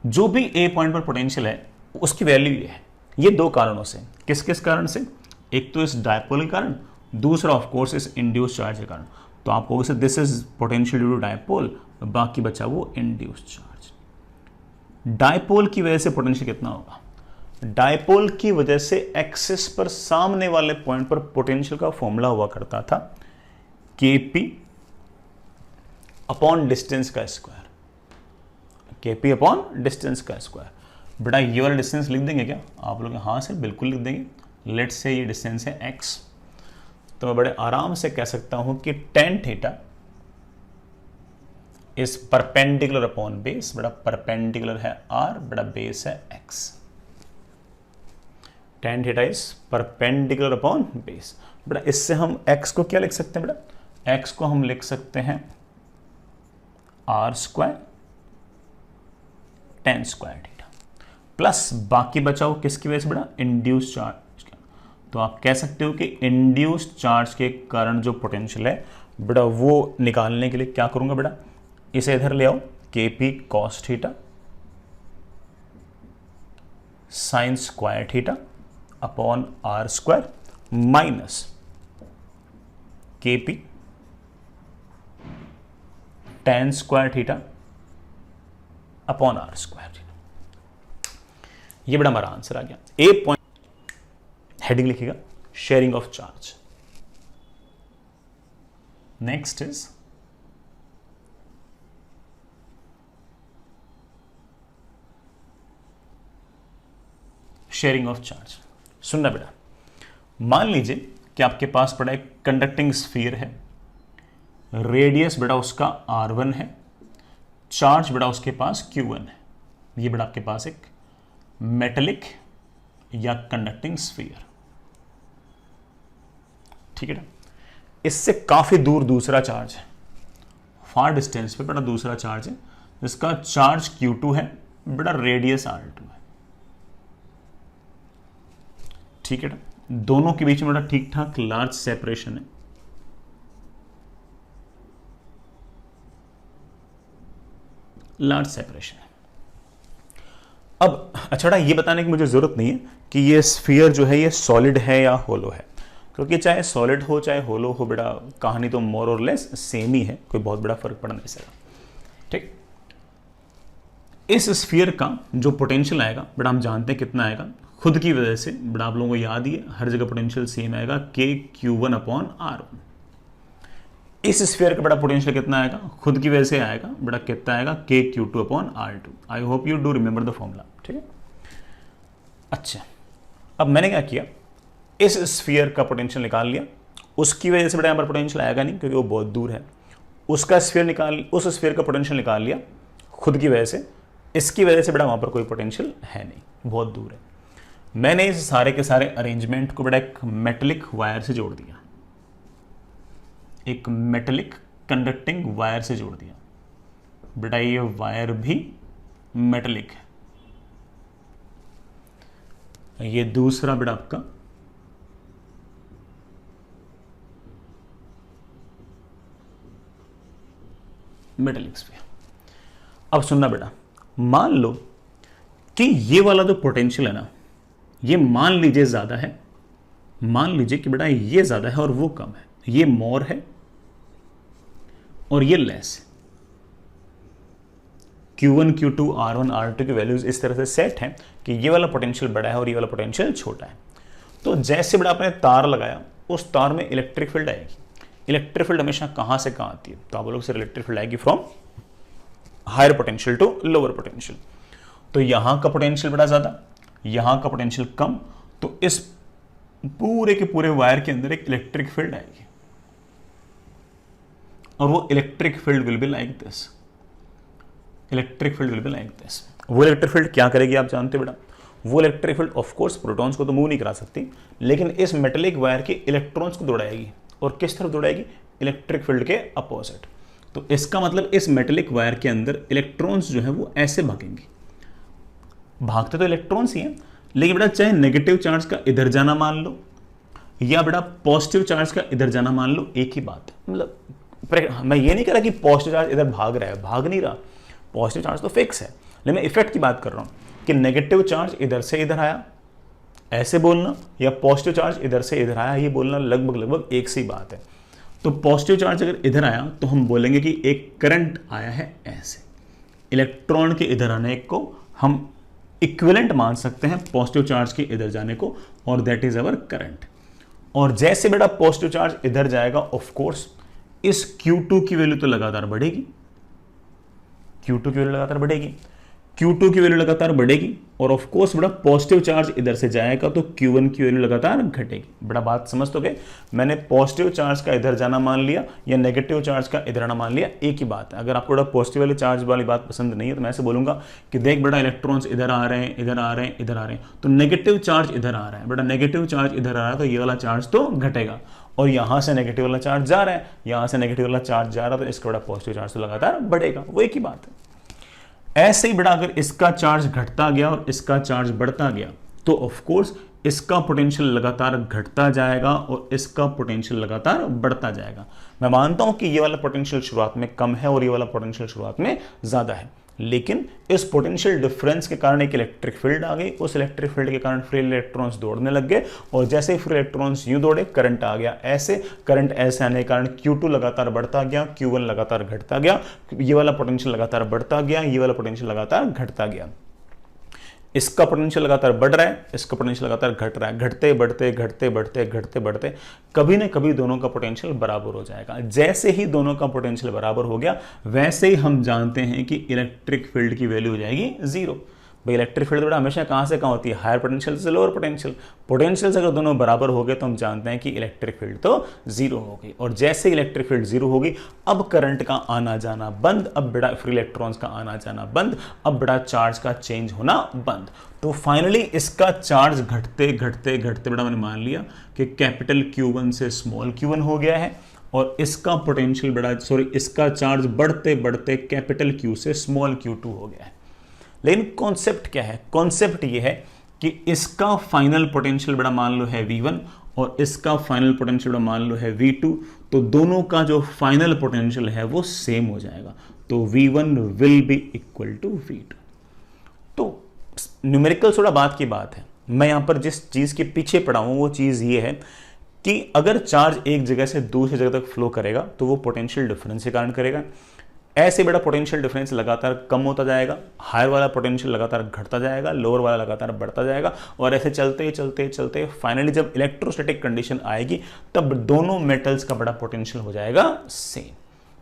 A: जो भी ए पॉइंट पर पोटेंशियल है उसकी वैल्यू ये है, ये दो कारणों से। किस किस कारण से? एक तो इस डायपोल के कारण, दूसरा ऑफ कोर्स इस इंड्यूस चार्ज के कारण। तो आप कहोगे this is potential due to dipole, बाकी बचा वो इंड्यूस चार्ज। डायपोल की वजह से पोटेंशियल कितना होगा? डायपोल की वजह से एक्सिस पर सामने वाले पॉइंट पर पोटेंशियल का फॉर्मूला हुआ करता था केपी अपॉन डिस्टेंस का स्क्वायर, केपी अपॉन डिस्टेंस का स्क्वायर। बेटा ये वाला डिस्टेंस लिख देंगे क्या? आप लोग हाँ सर बिल्कुल लिख देंगे। लेट्स से ये डिस्टेंस है x, तो मैं बड़े आराम से कह सकता हूं कि tan theta is perpendicular upon base. बेटा परपेंडिकुलर है r, बेटा बेस है x। tan theta is perpendicular upon base. बेटा इससे हम x को क्या लिख सकते हैं? बेटा x को हम लिख सकते हैं r square tan square theta plus बाकी बचाओ किसकी वजह से? बेटा इंड्यूस चार्ज। तो आप कह सकते हो कि इंड्यूस्ड चार्ज के कारण जो पोटेंशियल है बेटा वो निकालने के लिए क्या करूंगा बेटा, इसे इधर ले आओ, k p cos theta sine square theta upon R square minus KP tan square theta upon R square. ये बड़ा हमारा आंसर आ गया। ए पॉइंट हेडिंग लिखिएगा sharing of charge. Next is sharing of charge. सुनना बेटा, मान लीजिए कि आपके पास बड़ा एक कंडक्टिंग स्फीयर है, रेडियस बेटा उसका R1 है, चार्ज बेटा उसके पास Q1 है। ये बेटा आपके पास एक मेटेलिक या कंडक्टिंग स्फीयर, ठीक है ना। इससे काफी दूर दूसरा चार्ज है, फार डिस्टेंस पे बेटा दूसरा चार्ज है जिसका चार्ज Q2 है, बेटा रेडियस R2 है, ठीक है ना। दोनों के बीच में बड़ा ठीक ठाक लार्ज सेपरेशन है। लार्ज सेपरेशन है। अब अच्छा ये बताने की मुझे जरूरत नहीं है कि ये स्फीयर जो है ये सॉलिड है या होलो है, क्योंकि चाहे सॉलिड हो चाहे होलो हो बेटा कहानी तो मोर और लेस सेम ही है, कोई बहुत बड़ा फर्क पड़ नहीं सकता, ठीक। इस स्फीयर का जो पोटेंशियल आएगा बेटा हम जानते हैं कितना आएगा, खुद की वजह से बड़ा आप लोगों को याद ही है हर जगह पोटेंशियल सेम आएगा, KQ1 अपॉन R1। इस स्फीयर का बड़ा पोटेंशियल कितना आएगा, खुद की वजह से आएगा बेटा कितना आएगा, KQ2 upon R2। I hope you do remember the formula, ठीक है। अच्छा, अब मैंने क्या किया, इस स्फीयर का पोटेंशियल निकाल लिया, उसकी वजह से बेटा यहाँ पर पोटेंशियल आएगा नहीं क्योंकि वो बहुत दूर है। उसका स्फीयर निकाल, उस स्फीयर का पोटेंशियल निकाल लिया खुद की वजह से, इसकी वजह से बेटा वहां पर कोई पोटेंशियल है नहीं, बहुत दूर है। मैंने इस सारे के सारे अरेंजमेंट को बेटा एक मेटेलिक वायर से जोड़ दिया, एक मेटेलिक कंडक्टिंग वायर से जोड़ दिया। बेटा ये वायर भी मेटेलिक है, ये दूसरा बेटा आपका मेटेलिक स्फीयर। अब सुनना बेटा, मान लो कि ये वाला जो पोटेंशियल है ना, ये मान लीजिए ज्यादा है, मान लीजिए कि बेटा ये ज्यादा है और वो कम है, ये मोर है और ये लेस है। Q1 Q2 R1 R2 की वैल्यूज इस तरह से सेट हैं कि ये वाला पोटेंशियल बड़ा है और ये वाला पोटेंशियल छोटा है। तो जैसे बेटा आपने तार लगाया, उस तार में इलेक्ट्रिक फील्ड आएगी। इलेक्ट्रिक फील्ड हमेशा कहां से कहां आती है, तो आप लोग से इलेक्ट्रिक फील्ड आएगी from higher potential to lower potential. तो यहां का पोटेंशियल बड़ा ज्यादा, यहां का पोटेंशियल कम, तो इस पूरे के पूरे वायर के अंदर एक इलेक्ट्रिक फील्ड आएगी और वो electric field will be like this. Electric field will be like this. वो इलेक्ट्रिक फील्ड क्या करेगी आप जानते बेटा, वो electric field of course protons को तो मूव नहीं करा सकती, लेकिन इस मेटेलिक वायर के इलेक्ट्रॉन्स को दौड़ाएगी। और किस तरफ दौड़ाएगी, इलेक्ट्रिक फील्ड के अपोजिट। तो इसका मतलब इस मेटेलिक वायर के अंदर इलेक्ट्रॉन्स जो है वो ऐसे भागेंगे। भागते तो इलेक्ट्रॉन्स ही हैं, लेकिन बेटा चाहे नेगेटिव चार्ज का इधर जाना मान लो या बेटा पॉजिटिव चार्ज का इधर जाना मान लो, एक ही बात है। मतलब मैं ये नहीं कह रहा कि पॉजिटिव चार्ज इधर भाग रहा है, भाग नहीं रहा, पॉजिटिव चार्ज तो फिक्स है, लेकिन मैं इफेक्ट की बात कर रहा हूं कि नेगेटिव चार्ज इधर से इधर आया ऐसे बोलना, या पॉजिटिव चार्ज इधर से इधर आया ये बोलना, लगभग एक सी बात है। तो पॉजिटिव चार्ज अगर इधर आया तो हम बोलेंगे कि एक करंट आया है ऐसे। इलेक्ट्रॉन के इधर आने को हम इक्विवेलेंट मान सकते हैं पॉजिटिव चार्ज के इधर जाने को, और दैट इज अवर करंट। और जैसे बेटा पॉजिटिव चार्ज इधर जाएगा, ऑफ कोर्स इस Q2 की वैल्यू तो लगातार बढ़ेगी, Q2 की वैल्यू लगातार बढ़ेगी, Q2 की वैल्यू लगातार बढ़ेगी, और ऑफ कोर्स बेटा पॉजिटिव चार्ज इधर से जाएगा तो Q1 की वैल्यू लगातार घटेगी। बड़ा बात समझ तो गए, मैंने पॉजिटिव चार्ज का इधर जाना मान लिया या नेगेटिव चार्ज का इधर आना मान लिया, एक ही बात है। अगर आपको बेटा पॉजिटिव वाले चार्ज वाली बात पसंद नहीं है तो मैं ऐसे बोलूंगा कि देख बेटा इलेक्ट्रॉन्स इधर आ रहे हैं, इधर आ रहे हैं, इधर आ रहे हैं, तो नेगेटिव चार्ज इधर आ रहा है, बेटा नेगेटिव चार्ज इधर आ रहा है तो ये वाला चार्ज तो घटेगा, और यहां से नेगेटिव वाला चार्ज जा रहा है, यहां से नेगेटिव वाला चार्ज जा रहा है, तो इसका बड़ा पॉजिटिव चार्ज तो लगातार बढ़ेगा, वो एक ही बात है। ऐसे ही बेटा अगर इसका चार्ज घटता गया और इसका चार्ज बढ़ता गया तो ऑफ कोर्स इसका पोटेंशियल लगातार घटता जाएगा और इसका पोटेंशियल लगातार बढ़ता जाएगा। मैं मानता हूं कि ये वाला पोटेंशियल शुरुआत में कम है और ये वाला पोटेंशियल शुरुआत में ज्यादा है, लेकिन इस पोटेंशियल डिफरेंस के कारण एक इलेक्ट्रिक फील्ड आ गई, उस इलेक्ट्रिक फील्ड के कारण फ्री इलेक्ट्रॉन्स दौड़ने लग गए, और जैसे ही फ्री इलेक्ट्रॉन्स यूं दौड़े करंट आ गया ऐसे, करंट ऐसे आने के कारण Q2 लगातार बढ़ता गया, Q1 लगातार घटता गया, ये वाला पोटेंशियल लगातार बढ़ता गया, ये वाला पोटेंशियल लगातार घटता गया। इसका पोटेंशियल लगातार बढ़ रहा है, इसका पोटेंशियल लगातार घट रहा है, घटते बढ़ते घटते बढ़ते घटते बढ़ते कभी ना कभी दोनों का पोटेंशियल बराबर हो जाएगा। जैसे ही दोनों का पोटेंशियल बराबर हो गया वैसे ही हम जानते हैं कि इलेक्ट्रिक फील्ड की वैल्यू हो जाएगी जीरो। भाई इलेक्ट्रिक फील्ड हमेशा कहाँ से कहाँ होती है, हायर पोटेंशियल से लोअर पोटेंशियल। पोटेंशियल से अगर दोनों बराबर हो गए तो हम जानते हैं कि इलेक्ट्रिक फील्ड तो जीरो हो गई, और जैसे इलेक्ट्रिक फील्ड जीरो होगी अब करंट का आना जाना बंद, अब बड़ा फ्री इलेक्ट्रॉन्स का आना जाना बंद, अब बड़ा चार्ज का चेंज होना बंद। तो फाइनली इसका चार्ज घटते घटते घटते बड़ा मैंने मान लिया कि कैपिटल Q1 से स्मॉल q1 हो गया है, और इसका पोटेंशियल इसका चार्ज बढ़ते बढ़ते कैपिटल Q से स्मॉल q2 हो गया है। लेकिन कॉन्सेप्ट क्या है, कॉन्सेप्ट ये है कि इसका फाइनल पोटेंशियल बड़ा मान लो है V1 और इसका फाइनल पोटेंशियल बड़ा मान लो है V2, तो दोनों का जो फाइनल पोटेंशियल है वो सेम हो जाएगा, तो V1 will be equal to V2। तो न्यूमेरिकल थोड़ा बात की बात है, मैं यहां पर जिस चीज के पीछे पड़ा हूं वो चीज ये है कि अगर चार्ज एक जगह से दूसरी जगह तक फ्लो करेगा तो वो पोटेंशियल डिफरेंस के कारण करेगा। ऐसे बड़ा पोटेंशियल डिफरेंस लगातार कम होता जाएगा, हायर वाला पोटेंशियल लगातार घटता जाएगा, लोअर वाला लगातार बढ़ता जाएगा, और ऐसे चलते चलते चलते फाइनली जब इलेक्ट्रोस्टैटिक कंडीशन आएगी तब दोनों मेटल्स का बड़ा पोटेंशियल हो जाएगा सेम।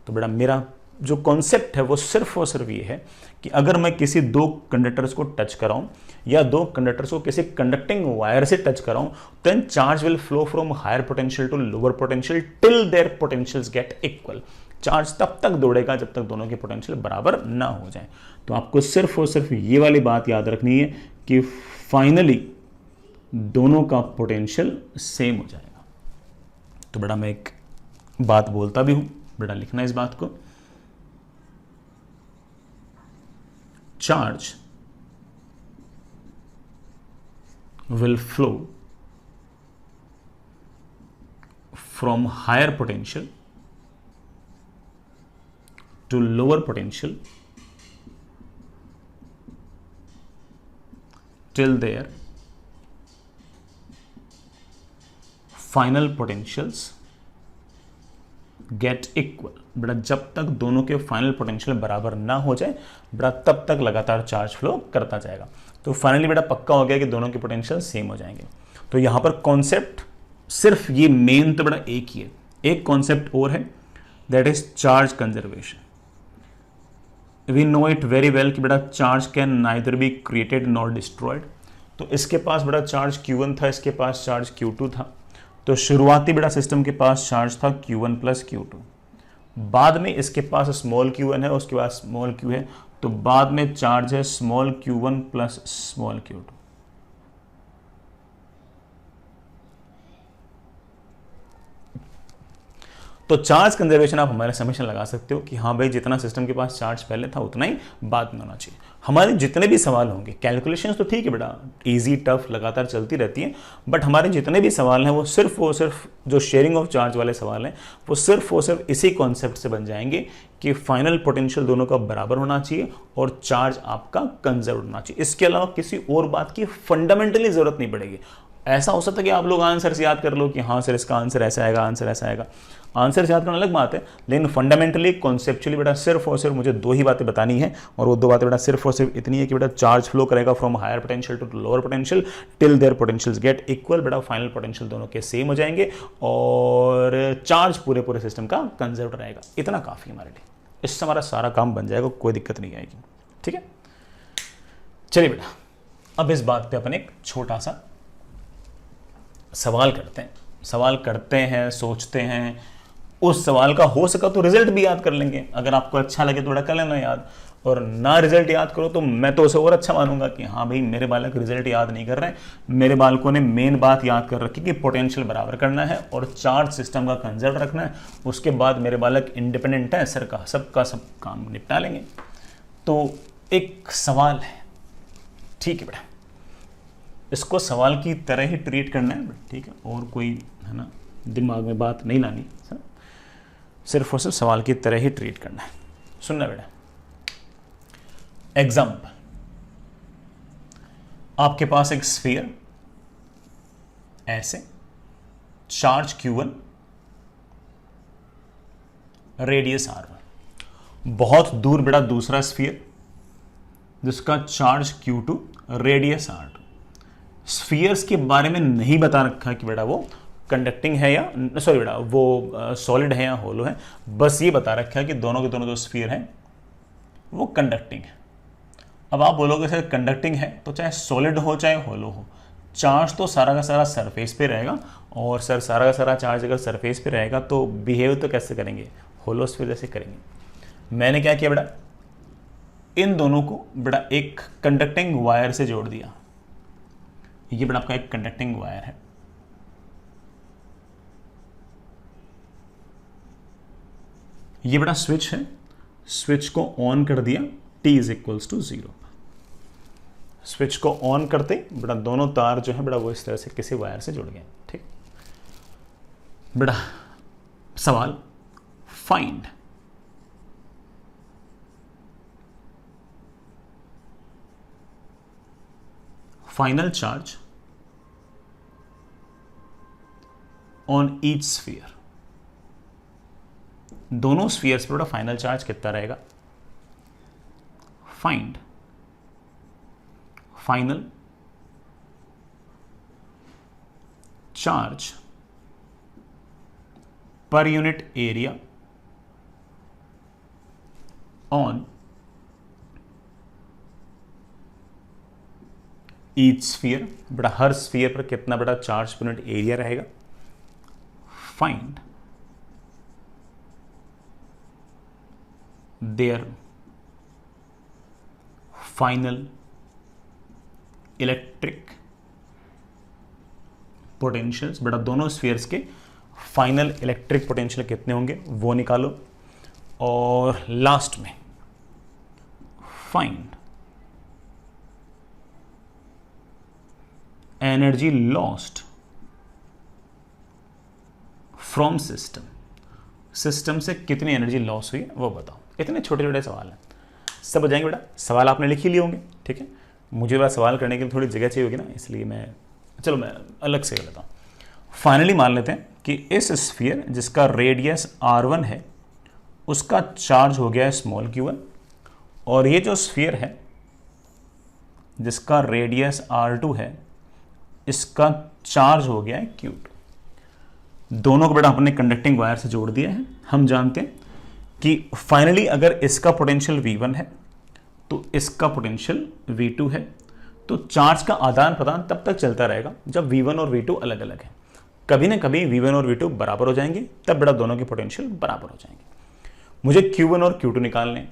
A: तो बड़ा मेरा जो कॉन्सेप्ट है वो सिर्फ और सिर्फ ये है कि अगर मैं किसी दो कंडक्टर्स को टच कराऊं या दो कंडक्टर्स को किसी कंडक्टिंग वायर से टच कराऊं, then charge will flow from higher potential to lower potential till their potentials get equal. Charge तब तक दौड़ेगा जब तक दोनों के पोटेंशियल बराबर ना हो जाए। तो आपको सिर्फ और सिर्फ ये वाली बात याद रखनी है कि फाइनली दोनों का पोटेंशियल सेम हो जाएगा। तो बड़ा मैं एक बात बोलता भी हूं, बड़ा लिखना इस बात को, charge will flow from higher potential to lower potential till their final potentials get equal। बड़ा जब तक दोनों के फाइनल पोटेंशियल बराबर ना हो जाए बड़ा तब तक लगातार चार्ज फ्लो करता जाएगा। तो फाइनली बेटा पक्का हो गया कि दोनों के पोटेंशियल सेम हो जाएंगे। तो यहां पर कॉन्सेप्ट सिर्फ ये मेन तो बड़ा एक ही है, एक कॉन्सेप्ट और है, that is charge conservation. We know it very well कि बेटा charge can neither be created nor destroyed. तो इसके पास बड़ा चार्ज Q1 था, इसके पास चार्ज Q2 था। तो शुरुआती बड़ा सिस्टम के पास चार्ज था Q1 प्लस Q2, बाद में इसके पास स्मॉल q1 है, उसके पास स्मॉल q है, तो बाद में चार्ज है small q1 plus small q2। तो चार्ज कंजर्वेशन आप हमारे समेशन लगा सकते हो कि हाँ भाई जितना सिस्टम के पास चार्ज पहले था उतना ही बाद में होना चाहिए। हमारे जितने भी सवाल होंगे, कैलकुलेशंस तो ठीक है बेटा, इजी टफ लगातार चलती रहती है, बट हमारे जितने भी सवाल हैं वो सिर्फ और सिर्फ जो शेयरिंग ऑफ चार्ज वाले सवाल हैं वो सिर्फ और सिर्फ इसी कॉन्सेप्ट से बन जाएंगे कि फाइनल पोटेंशियल दोनों का बराबर होना चाहिए और चार्ज आपका कंजर्व होना चाहिए। इसके अलावा किसी और बात की फंडामेंटली जरूरत नहीं पड़ेगी। ऐसा हो सकता है कि आप लोग आंसर से याद कर लो कि हाँ सर इसका आंसर ऐसा आएगा, आंसर ऐसा आएगा, आंसर से याद करना अलग बात है, लेकिन फंडामेंटली कॉन्सेप्चुअली बेटा सिर्फ और सिर्फ मुझे दो ही बातें बतानी है, और वो दो बातें बेटा सिर्फ और सिर्फ इतनी है कि बेटा चार्ज फ्लो करेगा from higher potential to lower potential till their potentials get equal. बेटा फाइनल पोटेंशियल दोनों के सेम हो जाएंगे और चार्ज पूरे पूरे सिस्टम का कंजर्व रहेगा। इतना काफी हमारे लिए, इससे हमारा सारा काम बन जाएगा, कोई दिक्कत नहीं आएगी। ठीक है, चलिए बेटा अब इस बात पे अपन एक छोटा सा सवाल करते हैं, सोचते हैं, उस सवाल का हो सका तो रिजल्ट भी याद कर लेंगे। अगर आपको अच्छा लगे तो बड़ा कर लेना याद, और ना रिजल्ट याद करो तो मैं तो उसे और अच्छा मानूंगा कि हाँ भाई मेरे बालक रिजल्ट याद नहीं कर रहे हैं, मेरे बालकों ने मेन बात याद कर रखी कि पोटेंशियल बराबर करना है और चार्ज सिस्टम का कंजर्व रखना है। उसके बाद मेरे बालक इंडिपेंडेंट है, सर का सब काम निपटा लेंगे। तो एक सवाल है, ठीक है बेटा, इसको सवाल की तरह ही ट्रीट करना है, ठीक है, और कोई है ना दिमाग में बात नहीं लानी, सिर्फ और सिर्फ सवाल की तरह ही ट्रीट करना है। सुनना बेटा, एग्जाम्पल, आपके पास एक स्फीयर ऐसे, चार्ज Q1, रेडियस R1, बहुत दूर बड़ा दूसरा स्फीयर जिसका charge Q2, radius R2। Spheres के बारे में नहीं बता रखा कि बेटा वो कंडक्टिंग है या सॉरी बेटा वो सॉलिड है या होलो है, बस ये बता रखा है कि दोनों के दोनों जो स्फीयर हैं वो कंडक्टिंग है। अब आप बोलोगे सर कंडक्टिंग है तो चाहे सॉलिड हो चाहे होलो हो, चार्ज तो सारा का सारा सरफेस पे रहेगा, और सर सारा का सारा चार्ज अगर सरफेस पे रहेगा तो बिहेव तो कैसे करेंगे, होलो स्फीयर जैसे करेंगे। मैंने क्या किया बेटा, इन दोनों को बेटा एक कंडक्टिंग वायर से जोड़ दिया। ये बेटा आपका एक कंडक्टिंग वायर है, ये बेटा स्विच है, स्विच को ऑन कर दिया t is equals to 0। Switch को ऑन करते बेटा दोनों तार जो है बेटा वो इस तरह से किसी वायर से जुड़ गए। ठीक बेटा, सवाल find final charge on each sphere. दोनों स्फीयर्स पे बेटा फाइनल चार्ज कितना रहेगा। Find final charge per unit area on each sphere. बेटा हर स्फीयर पर कितना बेटा चार्ज पर यूनिट एरिया रहेगा। Find their final electric potentials। बेटा दोनों स्फीयर्स के फाइनल इलेक्ट्रिक पोटेंशियल कितने होंगे वो निकालो। और लास्ट में find energy lost from system. System से कितनी एनर्जी लॉस हुई वो बताओ। इतने छोटे छोटे सवाल हैं, सब हो जाएंगे बेटा। सवाल आपने लिख ही लिए होंगे, ठीक है। मुझे बड़ा सवाल करने के लिए थोड़ी जगह चाहिए होगी ना, इसलिए मैं अलग से कर लेता हूँ। फाइनली मान लेते हैं कि इस स्फीयर जिसका रेडियस R1 है उसका चार्ज हो गया है स्मॉल q1, और ये जो स्फीयर है जिसका रेडियस R2 है इसका चार्ज हो गया है Q2। दोनों को बेटा हमने कंडक्टिंग वायर से जोड़ दिया है। हम जानते हैं कि फाइनली अगर इसका पोटेंशियल V1 है तो इसका पोटेंशियल V2 है, तो चार्ज का आदान प्रदान तब तक चलता रहेगा जब V1 और V2 अलग अलग है। कभी ना कभी V1 और V2 बराबर हो जाएंगे, तब बेटा दोनों के पोटेंशियल बराबर हो जाएंगे। मुझे Q1 और Q2 निकालने।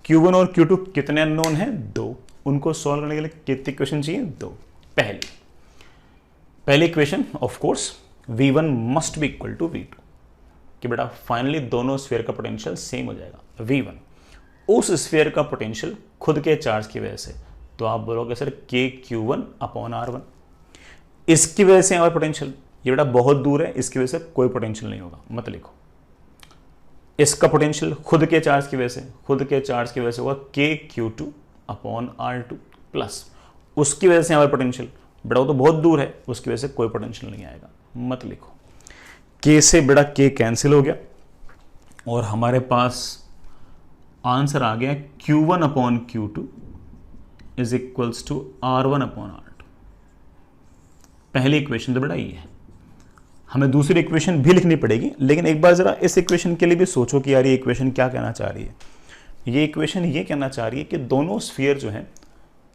A: Q1 और Q2 कितने अननोन हैं? 2। उनको सॉल्व करने के लिए कितनी इक्वेशन चाहिए? 2। पहली equation of course V1 must be equal to V2, कि बेटा फाइनली दोनों स्फीयर का पोटेंशियल सेम हो जाएगा। V1 उस स्फीयर का पोटेंशियल खुद के चार्ज की वजह से, तो आप बोलोगे सर KQ1 अपॉन R1। इसकी वजह से और पोटेंशियल, ये बेटा बहुत दूर है, इसकी वजह से कोई पोटेंशियल नहीं होगा, मत लिखो। इसका पोटेंशियल खुद के चार्ज की वजह से, खुद के चार्ज की वजह से होगा KQ2 अपॉन R2 प्लस उसकी वजह से हमारा पोटेंशियल, बेटा वो तो बहुत दूर है, उसकी वजह से कोई पोटेंशियल नहीं आएगा, मत लिखो। K से बेटा K कैंसिल हो गया और हमारे पास आंसर आ गया Q1 upon Q2 is equals to R1 upon R2। पहली इक्वेशन तो बेटा ये है। हमें दूसरी इक्वेशन भी लिखनी पड़ेगी, लेकिन एक बार जरा इस इक्वेशन के लिए भी सोचो कि यार ये इक्वेशन क्या कहना चाह रही है। ये इक्वेशन ये कहना चाह रही है कि दोनों स्फीयर जो हैं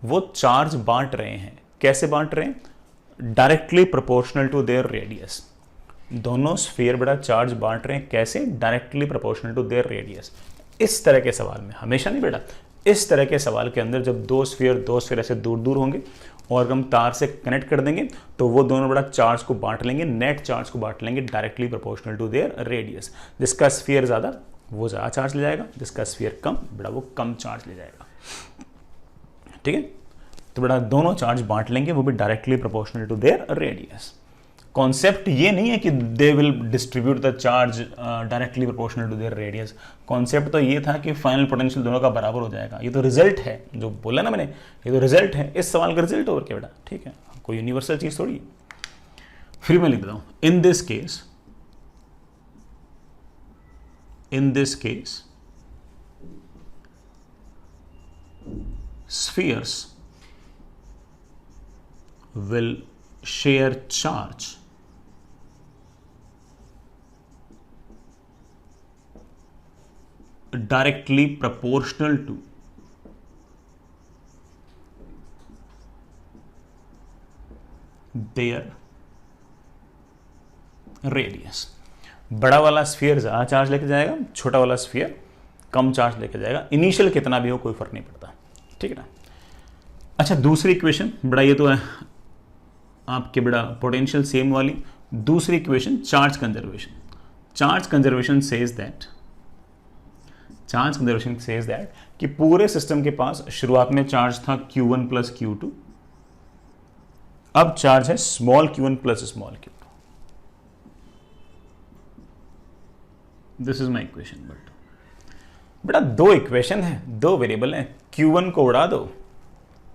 A: वो चार्ज बांट रहे हैं। कैसे बांट रहे हैं? Directly proportional to their radius. दोनों स्फीयर बेटा चार्ज बांट रहे हैं कैसे? Directly proportional to their radius. इस तरह के सवाल में, हमेशा नहीं बेटा, इस तरह के सवाल के अंदर जब दो स्फीयर ऐसे दूर दूर होंगे और हम तार से कनेक्ट कर देंगे तो वो दोनों बड़ा चार्ज को बांट लेंगे, नेट चार्ज को बांट लेंगे directly proportional to their radius. जिसका स्फीयर ज़्यादा वो ज़्यादा चार्ज ले जाएगा, जिसका स्फीयर कम बेटा वो कम चार्ज ले जाएगा। ठीक है, तो बेटा दोनों चार्ज बांट लेंगे, वो भी directly proportional to their radius. Concept ये नहीं है कि they will distribute the charge directly proportional to their radius. Concept तो ये था कि फाइनल पोटेंशियल दोनों का बराबर हो जाएगा। ये तो रिजल्ट है, जो बोला ना मैंने, ये तो रिजल्ट है, इस सवाल का रिजल्ट और क्या बेटा, ठीक है, कोई यूनिवर्सल चीज थोड़ी है। फिर मैं लिख देता हूं, in this case spheres will share charge directly proportional to their radius। बड़ा वाला स्फीयर ज़्यादा चार्ज लेके जाएगा, छोटा वाला स्फीयर कम चार्ज लेके जाएगा। इनिशियल कितना भी हो कोई फर्क नहीं पड़ता, ठीक है ना। अच्छा, दूसरी इक्वेशन, बड़ा ये तो है आपके बड़ा पोटेंशियल सेम वाली। दूसरी equation charge conservation. Charge conservation says that कि पूरे सिस्टम के पास शुरुआत में चार्ज था Q1 प्लस Q2, अब चार्ज है small q1 plus small q2। This is my equation. But बेटा दो इक्वेशन है, दो वेरिएबल है, Q1 को उड़ा दो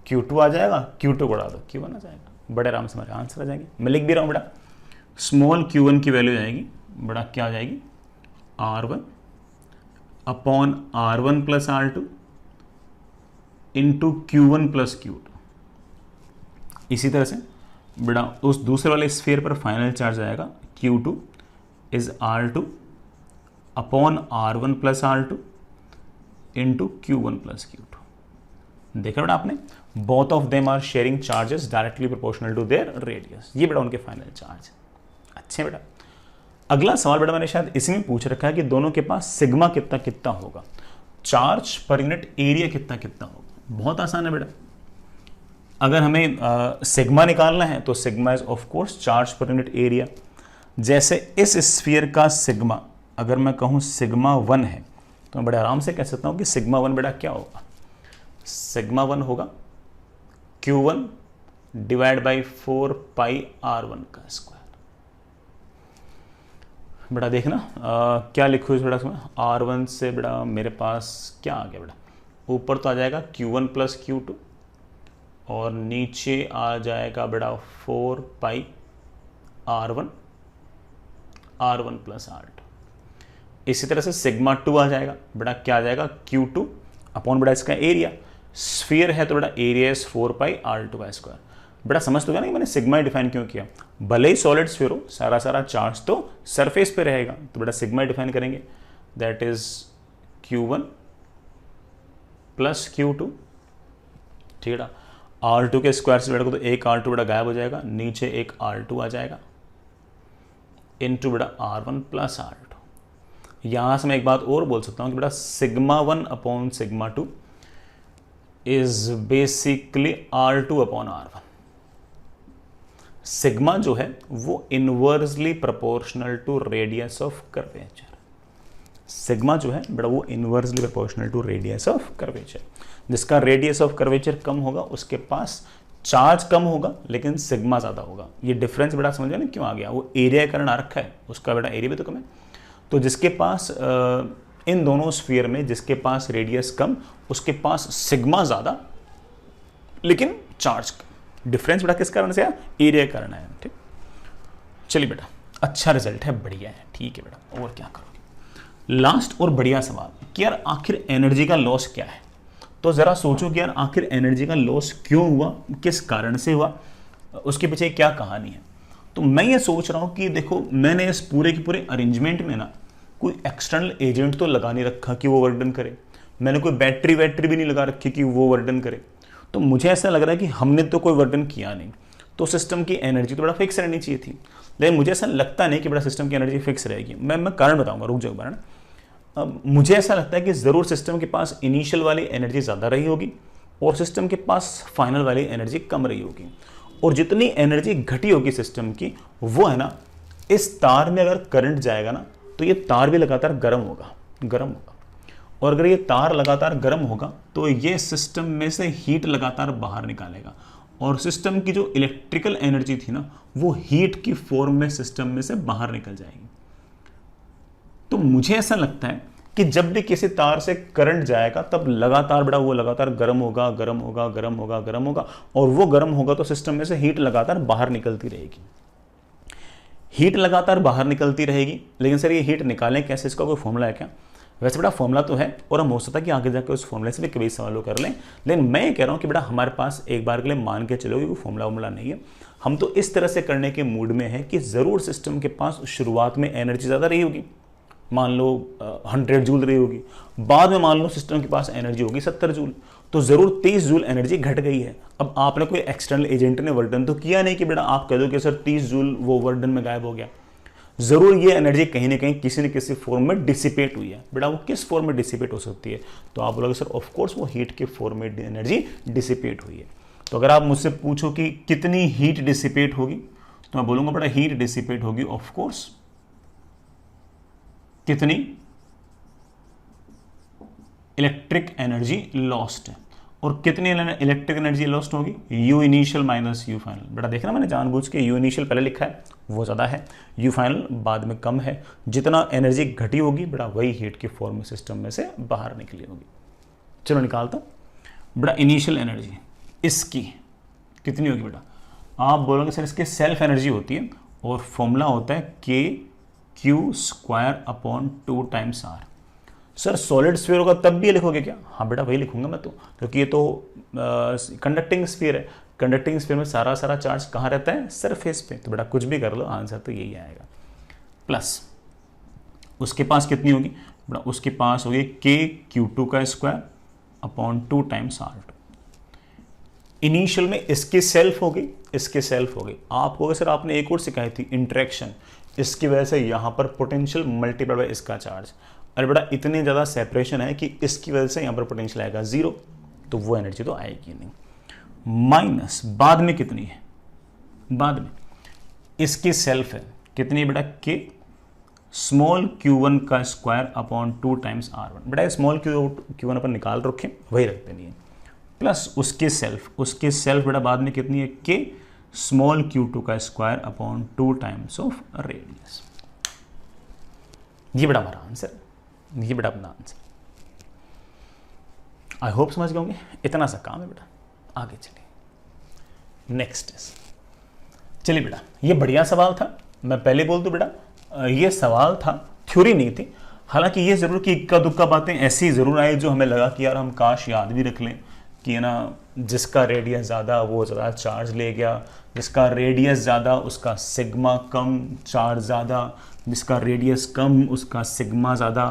A: Q2 आ जाएगा, Q2 को उड़ा दो Q1 आ जाएगा। बड़े आराम से हमारे आंसर आ जाएंगे। मैं लिख भी रहा हूं बेटा, स्मॉल q1 की वैल्यू जाएगी बड़ा क्या आ जाएगी, R1 upon R1 plus R2 into Q1 plus Q2। इसी तरह से बेटा उस दूसरे वाले स्फीयर पर फाइनल चार्ज आएगा Q2 is R2 upon R1 plus R2 into Q1 plus Q2। देखा बेटा आपने, both of them are sharing charges directly proportional to their radius. ये बेटा उनके फाइनल चार्ज। अच्छे बेटा, अगला सवाल बेटा मैंने शायद इसी में पूछ रखा है कि दोनों के पास सिग्मा कितना कितना होगा, चार्ज पर यूनिट एरिया कितना कितना होगा। बहुत आसान है बेटा, अगर हमें सिग्मा निकालना है तो sigma is of course charge per unit area. जैसे इस स्फीयर का सिग्मा अगर मैं कहूँ सिग्मा 1 है तो मैं बड़े आराम से कह सकता हूँ कि सिग्मा 1 बेटा क्या होगा, सिग्मा 1 होगा Q1 divide by 4 pi R1 का स्क्वायर। बेटा देखना क्या लिखूँ इस बेटा इसमें, R1 से बेटा मेरे पास क्या आ गया बेटा, ऊपर तो आ जाएगा Q1 प्लस Q2 और नीचे आ जाएगा बेटा 4 पाई R1 प्लस R2। इसी तरह से सिग्मा 2 आ जाएगा बेटा, क्या आ जाएगा Q2 अपॉन बेटा इसका एरिया, स्फीयर है तो बेटा एरिया इज 4 पाई R2 का स्क्वायर। बेटा समझ तो गया ना मैंने सिग्मा डिफाइन क्यों किया, भले ही सॉलिड स्फीयर हो सारा चार्ज तो सरफेस पे रहेगा, तो बेटा सिग्मा डिफाइन करेंगे, that is Q1 plus Q2, ठीक है। R2 के स्क्वायर से बेटा को तो एक R2 बेटा गायब हो जाएगा, नीचे एक R2 आ जाएगा इनटू बेटा R1 प्लस R2। यहां से मैं एक बात और बोल सकता हूं कि बेटा sigma 1 upon sigma 2 is basically R2 upon R1। Sigma जो है वो inversely proportional to radius of curvature. Sigma जो है बेटा वो inversely proportional to radius of curvature. जिसका रेडियस ऑफ कर्वेचर कम होगा उसके पास चार्ज कम होगा लेकिन सिग्मा ज्यादा होगा। ये डिफरेंस बेटा समझ गया ना क्यों आ गया, वो एरिया कारण आ रखा है, उसका बेटा एरिया भी तो कम है। तो जिसके पास इन दोनों स्फीयर में जिसके पास रेडियस कम उसके पास सिग्मा ज्यादा लेकिन चार्ज कम। डिफरेंस बेटा किस कारण से आया, एरिया कारण आया, ठीक। चलिए बेटा अच्छा रिजल्ट है, बढ़िया है, ठीक है बेटा। और क्या करोगे, लास्ट और बढ़िया सवाल कि यार आखिर एनर्जी का लॉस क्या है। तो जरा सोचो कि यार आखिर एनर्जी का लॉस क्यों हुआ, किस कारण से हुआ, उसके पीछे क्या कहानी है। तो मैं ये सोच रहा हूं कि देखो मैंने इस पूरे के पूरे अरेंजमेंट में ना कोई एक्सटर्नल एजेंट तो लगा नहीं रखा कि वो वर्डन करे, मैंने कोई बैटरी भी नहीं लगा रखी कि वो वर्डन करे। तो मुझे ऐसा लग रहा है कि हमने तो कोई वर्डन किया नहीं, तो सिस्टम की एनर्जी तो बड़ा फिक्स रहनी चाहिए थी। लेकिन मुझे ऐसा लगता नहीं कि बड़ा सिस्टम की एनर्जी फिक्स रहेगी। मैं कारण बताऊंगा, रुक जाओ बार ना। मुझे ऐसा लगता है कि ज़रूर सिस्टम के पास इनिशियल वाली एनर्जी ज़्यादा रही होगी और सिस्टम के पास फाइनल वाली एनर्जी कम रही होगी। और जितनी एनर्जी घटी होगी सिस्टम की वो है ना, इस तार में अगर करंट जाएगा ना तो ये तार भी लगातार गर्म होगा। और अगर ये तार लगातार गर्म होगा तो ये सिस्टम में से हीट लगातार बाहर निकालेगा और सिस्टम की जो इलेक्ट्रिकल एनर्जी थी ना वो हीट की फॉर्म में सिस्टम में से बाहर निकल जाएगी। तो मुझे ऐसा लगता है कि जब भी किसी तार से करंट जाएगा तब लगातार बड़ा वो लगातार गर्म होगा, गर्म होगा, गर्म होगा, गर्म होगा, और वो गर्म होगा तो सिस्टम में से हीट लगातार बाहर निकलती रहेगी। हीट लगातार बाहर निकलती रहेगी, लेकिन सर ये हीट निकालें कैसे, इसका कोई फॉर्मूला है क्या? वैसे बड़ा फॉर्मूला तो है, और हम हो सकता है कि आगे जाकर उस फॉर्मूले से भी कभी सवालों कर लें, लेकिन मैं ये कह रहा हूँ कि बेटा हमारे पास एक बार के लिए मान के चलो कि कोई फॉर्मूला नहीं है। हम तो इस तरह से करने के मूड में है कि ज़रूर सिस्टम के पास शुरुआत में एनर्जी ज़्यादा रही होगी, मान लो 100 जूल रही होगी, बाद में मान लो सिस्टम के पास एनर्जी होगी 70 जूल, तो ज़रूर 30 जूल एनर्जी घट गई है। अब आपने कोई एक्सटर्नल एजेंट ने वर्डन तो किया नहीं कि बेटा आप कह दो कि सर 30 जूल वो वर्डन में गायब हो गया। ज़रूर ये एनर्जी कहीं ना कहीं किसी न किसी फॉर्म में डिसिपेट हुई है। बेटा वो किस फॉर्म में डिसिपेट हो सकती है? तो आप बोलोगे सर ऑफ कोर्स वो हीट के फॉर्म में एनर्जी डिसिपेट हुई है। तो अगर आप मुझसे पूछो कि कितनी हीट डिसिपेट होगी, तो मैं बोलूँगा बेटा हीट डिसिपेट होगी ऑफ कोर्स कितनी, इलेक्ट्रिक एनर्जी लॉस्ट है। और कितनी इलेक्ट्रिक एनर्जी लॉस्ट होगी? You initial minus you final. बेटा देखना मैंने जानबूझ के यू इनिशियल पहले लिखा है, वो ज़्यादा है, यू फाइनल बाद में कम है। जितना एनर्जी घटी होगी बेटा वही हीट के फॉर्म में सिस्टम में से बाहर निकली होगी। चलो निकालता हूं। बेटा इनिशियल एनर्जी इसकी कितनी होगी? बेटा आप बोलोगे सर इसकी सेल्फ एनर्जी होती है और फॉर्मूला होता है के Q square upon 2 times R. Sir solid sphere होगा तब भी ये लिखोगे क्या? हाँ बेटा वही लिखूंगा मैं तो, क्योंकि ये तो कंडक्टिंग स्फीयर है। कंडक्टिंग स्फीयर में सारा चार्ज कहाँ रहता है? सरफेस पे। तो बेटा कुछ भी कर लो, आंसर तो यही आएगा। प्लस उसके पास कितनी होगी? बेटा उसके पास होगी के Q2 का square upon 2 times R2। Initial में इसकी सेल्फ होगी, इसकी सेल्फ होगी। आपको सर आपने एक और सिखाई थी इंटरेक्शन, इसकी वजह से यहाँ पर पोटेंशियल मल्टीप्लाई बाय इसका चार्ज। अरे बेटा इतनी ज़्यादा सेपरेशन है कि इसकी वजह से यहाँ पर पोटेंशियल आएगा 0, तो वो एनर्जी तो आएगी नहीं। माइनस बाद में कितनी है? बाद में इसकी सेल्फ है कितनी बेटा? के स्मॉल q1 का स्क्वायर अपॉन 2 टाइम्स R1। बेटा स्मॉल q1 अपन निकाल रखे, वही रख देनी है। प्लस उसकी सेल्फ बेटा बाद में कितनी है? के स्मॉल q2 का square upon 2 times of radius. ये बेटा हमारा आंसर, ये बेटा अपना आंसर। आई होप समझ गए होंगे। इतना सा काम है बेटा, आगे चलिए नेक्स्ट इज। चलिए बेटा ये बढ़िया सवाल था, मैं पहले बोल दूं बेटा ये सवाल था, थ्योरी नहीं थी। हालांकि ये जरूर कि इक्का दुक्का बातें ऐसी जरूर आई जो हमें लगा कि यार हम काश याद भी रख लें कि है ना, जिसका रेडियस ज़्यादा वो ज़्यादा चार्ज ले गया, जिसका रेडियस ज़्यादा उसका सिग्मा कम, चार्ज ज़्यादा, जिसका रेडियस कम उसका सिग्मा ज़्यादा,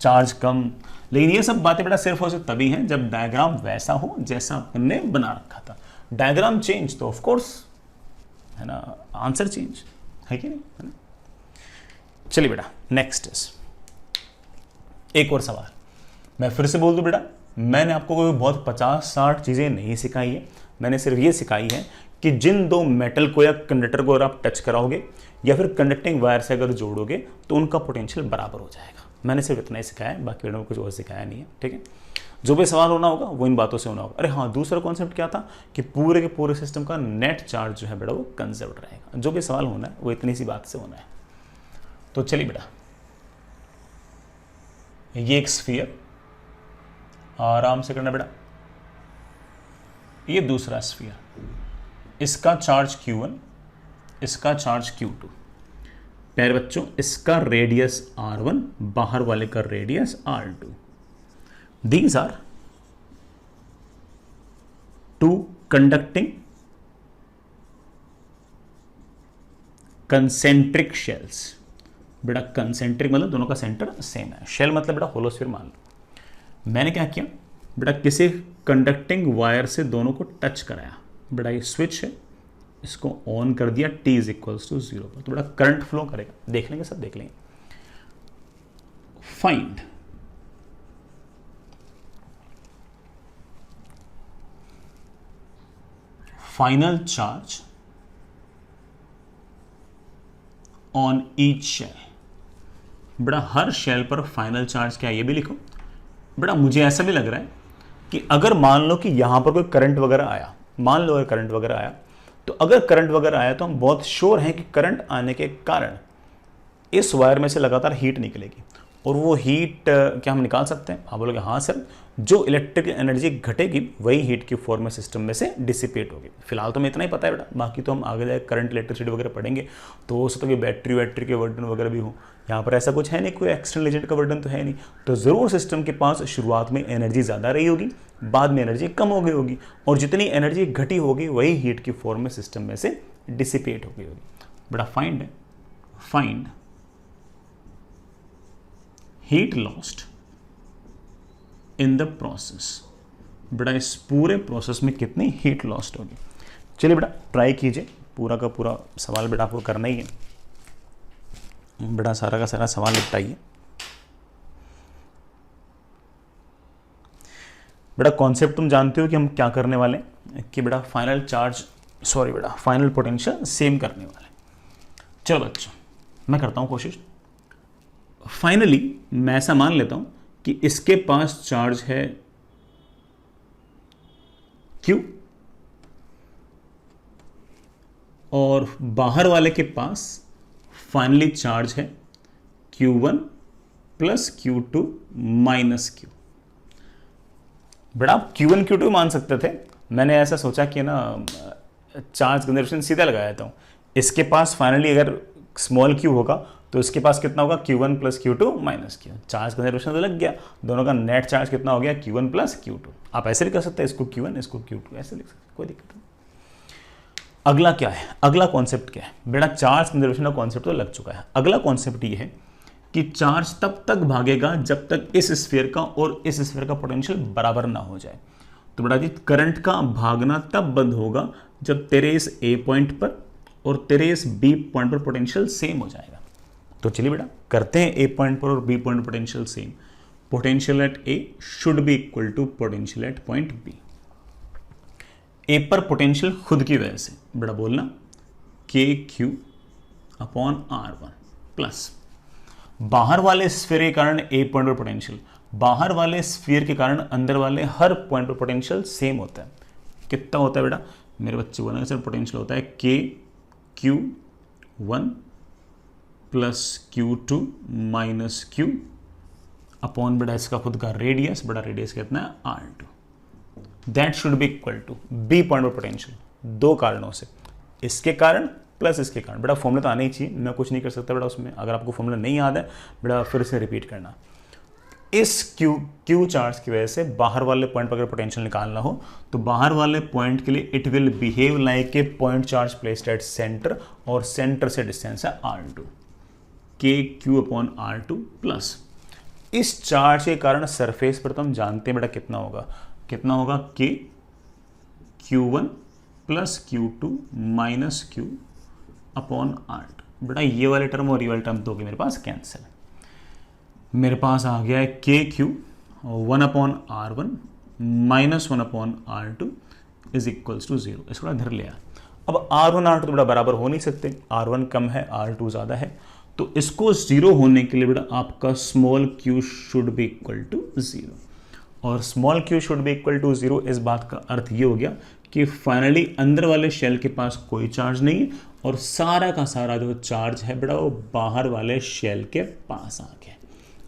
A: चार्ज कम। लेकिन ये सब बातें बेटा सिर्फ और सिर्फ तभी हैं जब डायग्राम वैसा हो जैसा अपन ने बना रखा था। डायग्राम चेंज तो ऑफ कोर्स है ना, आंसर चेंज है कि नहीं, है ना। चलिए बेटा नेक्स्ट इज एक और सवाल। मैं फिर से बोल दूं बेटा, मैंने आपको कोई बहुत 50-60 चीज़ें नहीं सिखाई है। मैंने सिर्फ ये सिखाई है कि जिन दो मेटल को या कंडक्टर को अगर आप टच कराओगे या फिर कंडक्टिंग वायर से अगर जोड़ोगे तो उनका पोटेंशियल बराबर हो जाएगा। मैंने सिर्फ इतना ही सिखाया है, बाकी मैंने कुछ और सिखाया नहीं है, ठीक है। जो भी सवाल होना होगा वो इन बातों से होना होगा। अरे हाँ, दूसरा कॉन्सेप्ट क्या था कि पूरे के पूरे सिस्टम का नेट चार्ज जो है बेटा वो कंजर्व रहेगा। जो भी सवाल होना है वो इतनी सी बात से होना है। तो चलिए बेटा, ये एक स्फीयर, आराम से करना बेटा। ये दूसरा स्फीयर, इसका चार्ज Q1, इसका चार्ज Q2। प्यारे बच्चों, इसका रेडियस R1, बाहर वाले का radius R2। These are two conducting concentric shells। बेटा कंसेंट्रिक मतलब दोनों का सेंटर सेम है, शेल मतलब बेटा होलोस्फीयर मान लो। मैंने क्या किया बेटा, किसी कंडक्टिंग वायर से दोनों को टच कराया। बेटा ये स्विच है, इसको ऑन कर दिया t इज इक्वल्स टू 0 पर, तो बेटा करंट फ्लो करेगा। देख लेंगे, सब देख लेंगे। Find final charge on each shell. बेटा हर शेल पर फाइनल चार्ज क्या है ये भी लिखो। बेटा मुझे ऐसा भी लग रहा है कि अगर मान लो कि यहां पर कोई करंट वगैरह आया, मान लो अगर करंट वगैरह आया, तो अगर करंट वगैरह आया तो हम बहुत श्योर हैं कि करंट आने के कारण इस वायर में से लगातार हीट निकलेगी, और वो हीट क्या हम निकाल सकते हैं? आप बोलोगे हाँ सर, जो इलेक्ट्रिक एनर्जी घटेगी वही हीट की फॉर्म में सिस्टम में से डिसिपेट होगी। फिलहाल तो हमें इतना ही पता है बेटा, बाकी तो हम आगे जाए करंट इलेक्ट्रिसिटी वगैरह पढ़ेंगे तो हो सकता है कि बैटरी वैटरी के वर्डन वगैरह भी हो। यहाँ पर ऐसा कुछ है नहीं, कोई एक्सटर्नल एजेंट का वर्डन तो है नहीं, तो ज़रूर सिस्टम के पास शुरुआत में एनर्जी ज़्यादा रही होगी, बाद में एनर्जी कम हो गई होगी, और जितनी एनर्जी घटी होगी वही हीट की फॉर्म में सिस्टम में से डिसिपेट हो गई होगी। बड़ा फाइंड है, find heat lost in the process. बेटा इस पूरे प्रोसेस में कितनी हीट लॉस्ट होगी? चलिए बेटा ट्राई कीजिए, पूरा का पूरा सवाल बेटा आपको करना ही है। बेटा सारा का सारा सवाल निपटाइए। बेटा कॉन्सेप्ट तुम जानते हो कि हम क्या करने वाले हैं, कि बेटा फाइनल चार्ज, सॉरी बेटा फाइनल पोटेंशियल सेम करने वाले हैं। चलो बच्चों मैं करता हूं कोशिश। फाइनली मैं ऐसा मान लेता हूं कि इसके पास चार्ज है Q, और बाहर वाले के पास फाइनली चार्ज है Q1 plus Q2 minus Q। बेटा आप Q1 Q2 मान सकते थे, मैंने ऐसा सोचा कि ना चार्ज कंजर्वेशन सीधा लगा देता हूं। इसके पास फाइनली अगर स्मॉल q होगा तो इसके पास कितना होगा? Q1 plus Q2 minus Q। Charge conservation तो लग गया, दोनों का नेट चार्ज कितना हो गया? Q1 plus Q2। आप ऐसे भी कर सकते हैं, इसको Q1 इसको Q2 ऐसे लिख सकते हैं, कोई दिक्कत नहीं। अगला क्या है? अगला कॉन्सेप्ट क्या है? बेटा चार्ज कंजर्वेशन का कॉन्सेप्ट तो लग चुका है। अगला कॉन्सेप्ट ये है कि चार्ज तब तक भागेगा जब तक इस स्फीयर का और इस स्फीयर का पोटेंशियल बराबर ना हो जाए। तो बेटा जी करंट का भागना तब बंद होगा जब तेरे इस ए पॉइंट पर और तेरे इस बी पॉइंट पर पोटेंशियल सेम हो जाएगा। तो चलिए बेटा करते हैं ए पॉइंट पर और बी पॉइंट पर potential same. Potential at A should be equal to potential at point B. A पर पोटेंशियल खुद की वजह से बेटा बोलना के क्यू अपॉन R1 प्लस बाहर वाले स्फीयर के कारण ए पॉइंट पर पोटेंशियल, बाहर वाले स्फीयर के कारण अंदर वाले हर पॉइंट पर पोटेंशियल सेम होता है। कितना होता है बेटा? मेरे बच्चे बोलेंगे सर पोटेंशियल होता है के Q 1 plus Q2 minus Q upon बेटा इसका खुद का रेडियस, बड़ा रेडियस कितना है? R2। That should be equal to B point पर पोटेंशियल, दो कारणों से, इसके कारण प्लस इसके कारण। बेटा फॉर्मूला तो आना ही चाहिए, मैं कुछ नहीं कर सकता बेटा उसमें। अगर आपको फॉर्मूला नहीं याद है बेटा फिर से रिपीट करना। इस क्यू चार्ज की वजह से बाहर वाले पॉइंट पर अगर पोटेंशियल निकालना हो तो बाहर वाले पॉइंट के लिए it will behave like a point charge placed at centre, और सेंटर से डिस्टेंस है R2, के क्यू अपॉन R2 प्लस इस चार्ज के कारण सरफेस पर तो हम जानते हैं बेटा कितना होगा? कितना होगा? के Q1 plus Q2 minus Q upon R2। बेटा ये वाले टर्म और ये वाले टर्म दो के मेरे पास कैंसिल। मेरे पास आ गया है के Q 1 upon R1 minus 1 upon R2 is equals to 0। इसको इधर ले आया। अब R1 R2 तो बेटा बराबर हो नहीं सकते, R1 कम है R2 ज़्यादा है, तो इसको 0 होने के लिए बेटा आपका small q should be equal to 0, और small q should be equal to 0। इस बात का अर्थ ये हो गया कि फाइनली अंदर वाले शेल के पास कोई चार्ज नहीं है, और सारा का सारा जो चार्ज है बेटा वो बाहर वाले शेल के पास आ गया।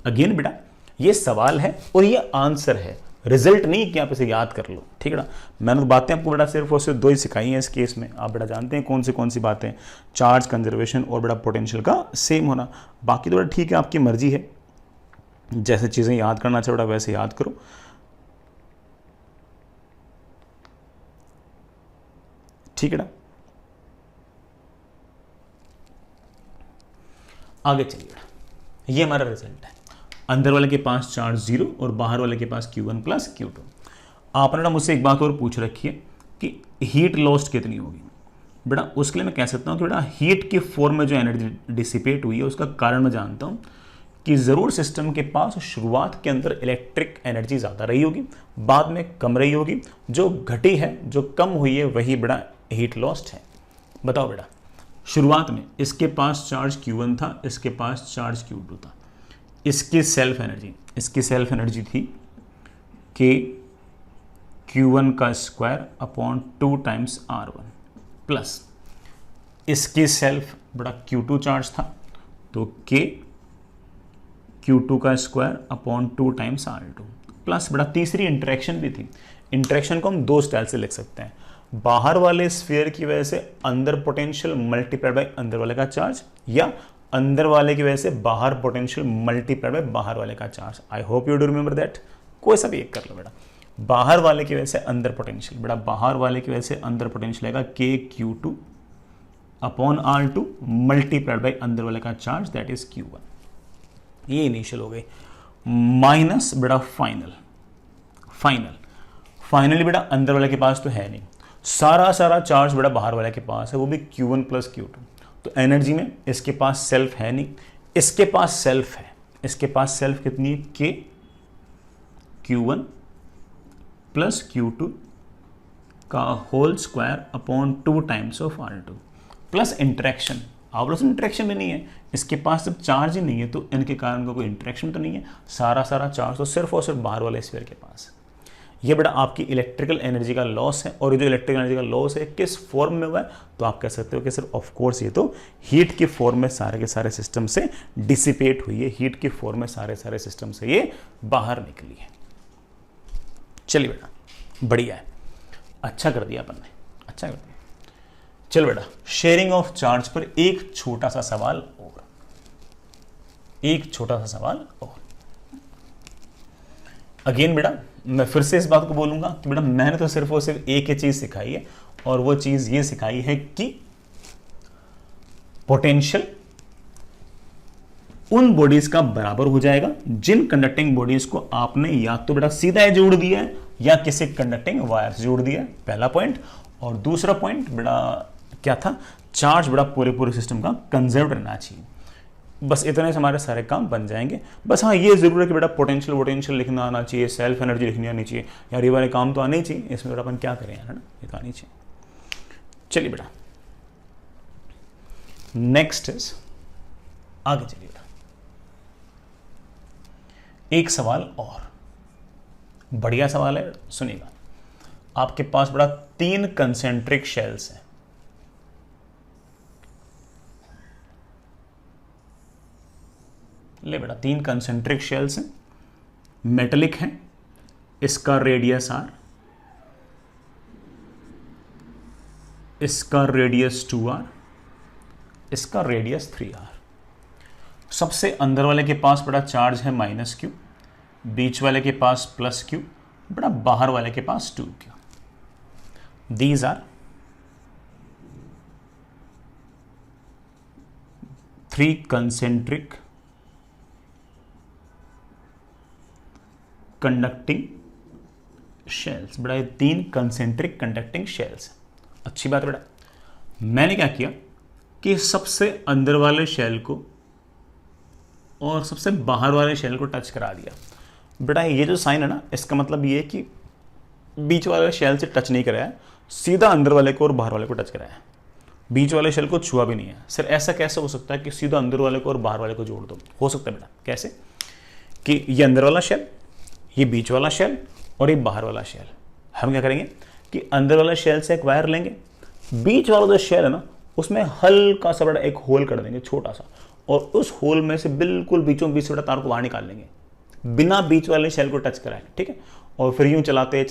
A: अगेन बेटा ये सवाल है और ये आंसर है, रिजल्ट नहीं कि आप इसे याद कर लो, ठीक है ना। मैंने तो बातें आपको बेटा सिर्फ और सिर्फ दो ही सिखाई हैं इस केस में। आप बेटा जानते हैं कौन सी बातें, चार्ज कंजर्वेशन और बेटा पोटेंशियल का सेम होना। बाकी तो बेटा ठीक है, आपकी मर्जी है, जैसे चीज़ें याद करना चाहिए बेटा वैसे याद करो। ठीक है ना, आगे चलिए बेटा। ये हमारा रिजल्ट है, अंदर वाले के पास चार्ज 0 और बाहर वाले के पास Q1 प्लस Q2। आपने ना मुझसे एक बात और पूछ रखी है कि हीट लॉस्ट कितनी होगी। बेटा उसके लिए मैं कह सकता हूँ कि बेटा हीट की फॉर्म में जो एनर्जी डिसिपेट हुई है उसका कारण मैं जानता हूँ कि ज़रूर सिस्टम के पास शुरुआत के अंदर इलेक्ट्रिक एनर्जी ज़्यादा रही होगी, बाद में कम रही होगी, जो घटी है जो कम हुई है वही बेटा हीट लॉस्ट है। बताओ बेटा शुरुआत में इसके पास चार्ज Q1 था, इसके पास चार्ज Q2 था, इसकी सेल्फ एनर्जी थी K Q1 का square upon 2 times R1 plus इसकी सेल्फ बड़ा Q2 चार्ज था तो K Q2 का square upon 2 times R2 plus बड़ा तीसरी इंटरेक्शन भी थी। इंटरेक्शन को हम दो स्टाइल से लिख सकते हैं, बाहर वाले स्फीयर की वजह से अंदर पोटेंशियल मल्टीप्लाइड बाय अंदर वाले का चार्ज, या अंदर वाले की वजह से बाहर पोटेंशियल मल्टीप्लाइड बाय बाहर वाले का charge. I hope you do remember that. कोई सा भी एक कर लो बेटा। बाहर वाले की वजह से अंदर पोटेंशियल, बेटा बाहर वाले की वजह से अंदर पोटेंशियल आएगा KQ2 upon R2 multiplied by अंदर वाले का चार्ज दैट इज Q1। ये इनिशियल हो गई माइनस बेटा फाइनली बेटा अंदर वाले के पास तो है नहीं, सारा चार्ज बेटा बाहर वाले के पास है, वो भी Q1 प्लस Q2। तो एनर्जी में इसके पास सेल्फ है नहीं, इसके पास सेल्फ है। इसके पास सेल्फ कितनी है? K Q1 प्लस Q2 का whole square upon 2 times of R2 plus interaction. आपस में इंटरेक्शन भी नहीं है, इसके पास जब चार्ज ही नहीं है तो इनके कारण का कोई इंटरेक्शन तो नहीं है, सारा चार्ज तो सिर्फ और सिर्फ बाहर वाले स्फीयर के पास है। ये बड़ा आपकी इलेक्ट्रिकल एनर्जी का लॉस है। और ये जो इलेक्ट्रिकल एनर्जी का लॉस है किस फॉर्म में हुआ है? तो आप कह सकते हो कि सिर्फ ऑफ कोर्स ये तो हीट की फॉर्म में सारे के सारे सिस्टम से डिसिपेट हुई है, हीट की फॉर्म में सारे सिस्टम से ये बाहर निकली है। चलिए बेटा, बढ़िया है, अच्छा कर दिया अपन ने, अच्छा कर दिया। चल बेटा, शेयरिंग ऑफ चार्ज पर एक छोटा सा सवाल और, अगेन बेटा मैं फिर से इस बात को बोलूंगा कि बेटा मैंने तो सिर्फ और सिर्फ एक ही चीज सिखाई है, और वो चीज ये सिखाई है कि पोटेंशियल उन बॉडीज का बराबर हो जाएगा जिन कंडक्टिंग बॉडीज को आपने या तो बेटा सीधा जोड़ दिया है या किसी कंडक्टिंग वायर से जोड़ दिया है, पहला पॉइंट। और दूसरा पॉइंट बेटा क्या था? चार्ज बेटा पूरे सिस्टम का कंजर्व रहना चाहिए। बस इतने से हमारे सारे काम बन जाएंगे। बस हाँ, ये जरूर है कि बेटा पोटेंशियल लिखना आना चाहिए, सेल्फ एनर्जी लिखनी आनी चाहिए, यार ये वाले काम तो आने ही चाहिए। इसमें बेटा अपन क्या करें यार, है ना, ये तो आनी चाहिए। चलिए बेटा नेक्स्ट इज, आगे चलिए बेटा, एक सवाल और, बढ़िया सवाल है, सुनिएगा। आपके पास बड़ा 3 कंसेंट्रिक शेल्स हैं। ले बेटा 3 कंसेंट्रिक शेल्स हैं, मेटेलिक हैं, इसका रेडियस R, इसका रेडियस 2R, इसका रेडियस 3R। सबसे अंदर वाले के पास बड़ा चार्ज है -Q, बीच वाले के पास +Q, बड़ा बाहर वाले के पास 2Q। These are 3 concentric conducting shells. बड़ा ये 3 कंसेंट्रिक कंडक्टिंग शेल्स। अच्छी बात बेटा। मैंने क्या किया कि सबसे अंदर वाले शेल को और सबसे बाहर वाले शेल को टच करा दिया। बेटा ये जो साइन है ना, इसका मतलब ये है कि बीच वाले शेल से टच नहीं कराया, सीधा अंदर वाले को और बाहर वाले को टच कराया, बीच वाले शेल को छुआ भी नहीं है। सर ऐसा कैसे हो सकता है कि सीधा अंदर वाले को और बाहर वाले को जोड़ दो? हो सकता है बेटा, कैसे कि ये अंदर वाला शेल, ये बीच वाला शेल और ये बाहर वाला शेल। हम क्या करेंगे कि अंदर वाला शेल से एक वायर लेंगे, बीच वाला जो शेल है ना उसमें हल्का सा बड़ा एक होल कर देंगे, छोटा सा, और उस होल में से बिल्कुल बीचों बीच से बड़ा तार को बाहर निकाल लेंगे बिना बीच वाले शेल को टच कराए, ठीक है। और फिर यूं चलाते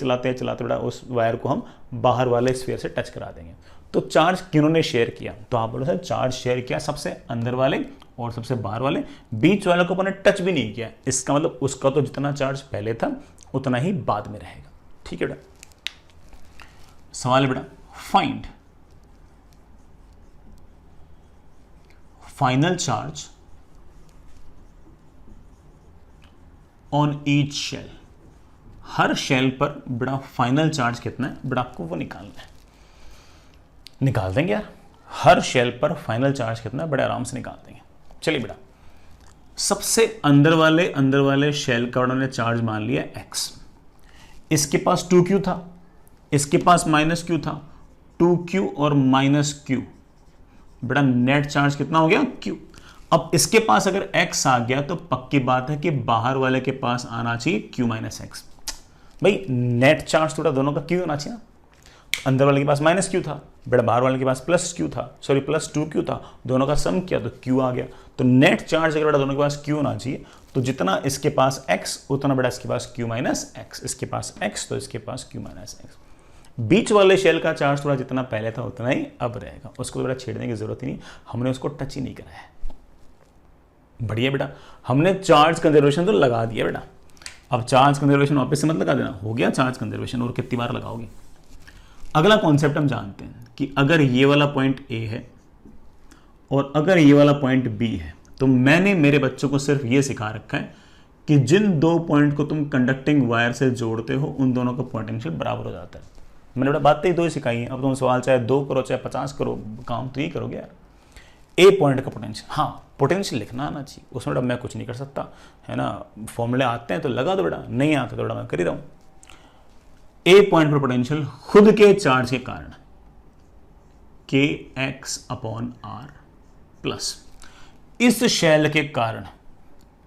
A: बड़ा उस वायर को हम बाहर वाले स्फीयर से टच करा देंगे। तो चार्ज किन्होंने शेयर किया? तो आप बोलो सर चार्ज शेयर किया सबसे अंदर वाले और सबसे बाहर वाले, बीच वाले को अपने टच भी नहीं किया। इसका मतलब उसका तो जितना चार्ज पहले था उतना ही बाद में रहेगा, ठीक है बेटा। सवाल है बेटा, find final charge on each shell. हर शेल पर बेटा फाइनल चार्ज कितना है बेटा आपको वो निकालना है। निकाल देंगे यार, हर शेल पर फाइनल चार्ज कितना है बड़े आराम से निकाल देंगे। चलिए बेटा, सबसे अंदर वाले शेल का उन्होंने चार्ज मान लिया x। इसके पास 2q था, इसके पास -q था, 2q और -q, बेटा नेट चार्ज कितना हो गया? q। अब इसके पास अगर x आ गया तो पक्की बात है कि बाहर वाले के पास आना चाहिए q - x। भाई नेट चार्ज थोड़ा दोनों का क्यू होना चाहिए ना, अंदर वाले के पास माइनस क्यू था, बेटा बाहर वाले के पास प्लस क्यू था, सॉरी प्लस 2 क्यू था, दोनों का सम किया तो क्यू आ गया। तो नेट चार्ज अगर बेटा दोनों के पास क्यू होना चाहिए तो जितना इसके पास एक्स उतना बेटा इसके पास क्यू माइनस एक्स, इसके पास एक्स तो इसके पास क्यू माइनस एक्स। बीच वाले शेल का चार्ज थोड़ा जितना पहले था उतना ही अब रहेगा, उसको बेटा छेड़ने की जरूरत ही नहीं, हमने उसको टच ही नहीं करा है। बढ़िया बेटा, हमने चार्ज कंजर्वेशन तो लगा दिया बेटा, अब चार्ज कंजर्वेशन वापस से मत लगा देना, हो गया चार्ज कंजर्वेशन, और कितनी बार लगाओगे। अगला कॉन्सेप्ट हम जानते हैं कि अगर ये वाला पॉइंट ए है और अगर ये वाला पॉइंट बी है, तो मैंने मेरे बच्चों को सिर्फ ये सिखा रखा है कि जिन दो पॉइंट को तुम कंडक्टिंग वायर से जोड़ते हो उन दोनों का पोटेंशियल बराबर हो जाता है। मैंने बेटा बातें ही दो ही सिखाई हैं, अब तुम सवाल चाहे 2 करो चाहे 50 करो, काम तो ही करोगे यार। ए पॉइंट का पोटेंशियल, हाँ पोटेंशियल लिखना आना चाहिए, उसमें बेटा मैं कुछ नहीं कर सकता है ना, फॉर्मूले आते हैं तो लगा दो बेटा, नहीं आते तो बेटा मैं कर ही रहा हूँ। ए पॉइंट पर पोटेंशियल खुद के चार्ज के कारण के एक्स अपॉन आर प्लस इस शेल के कारण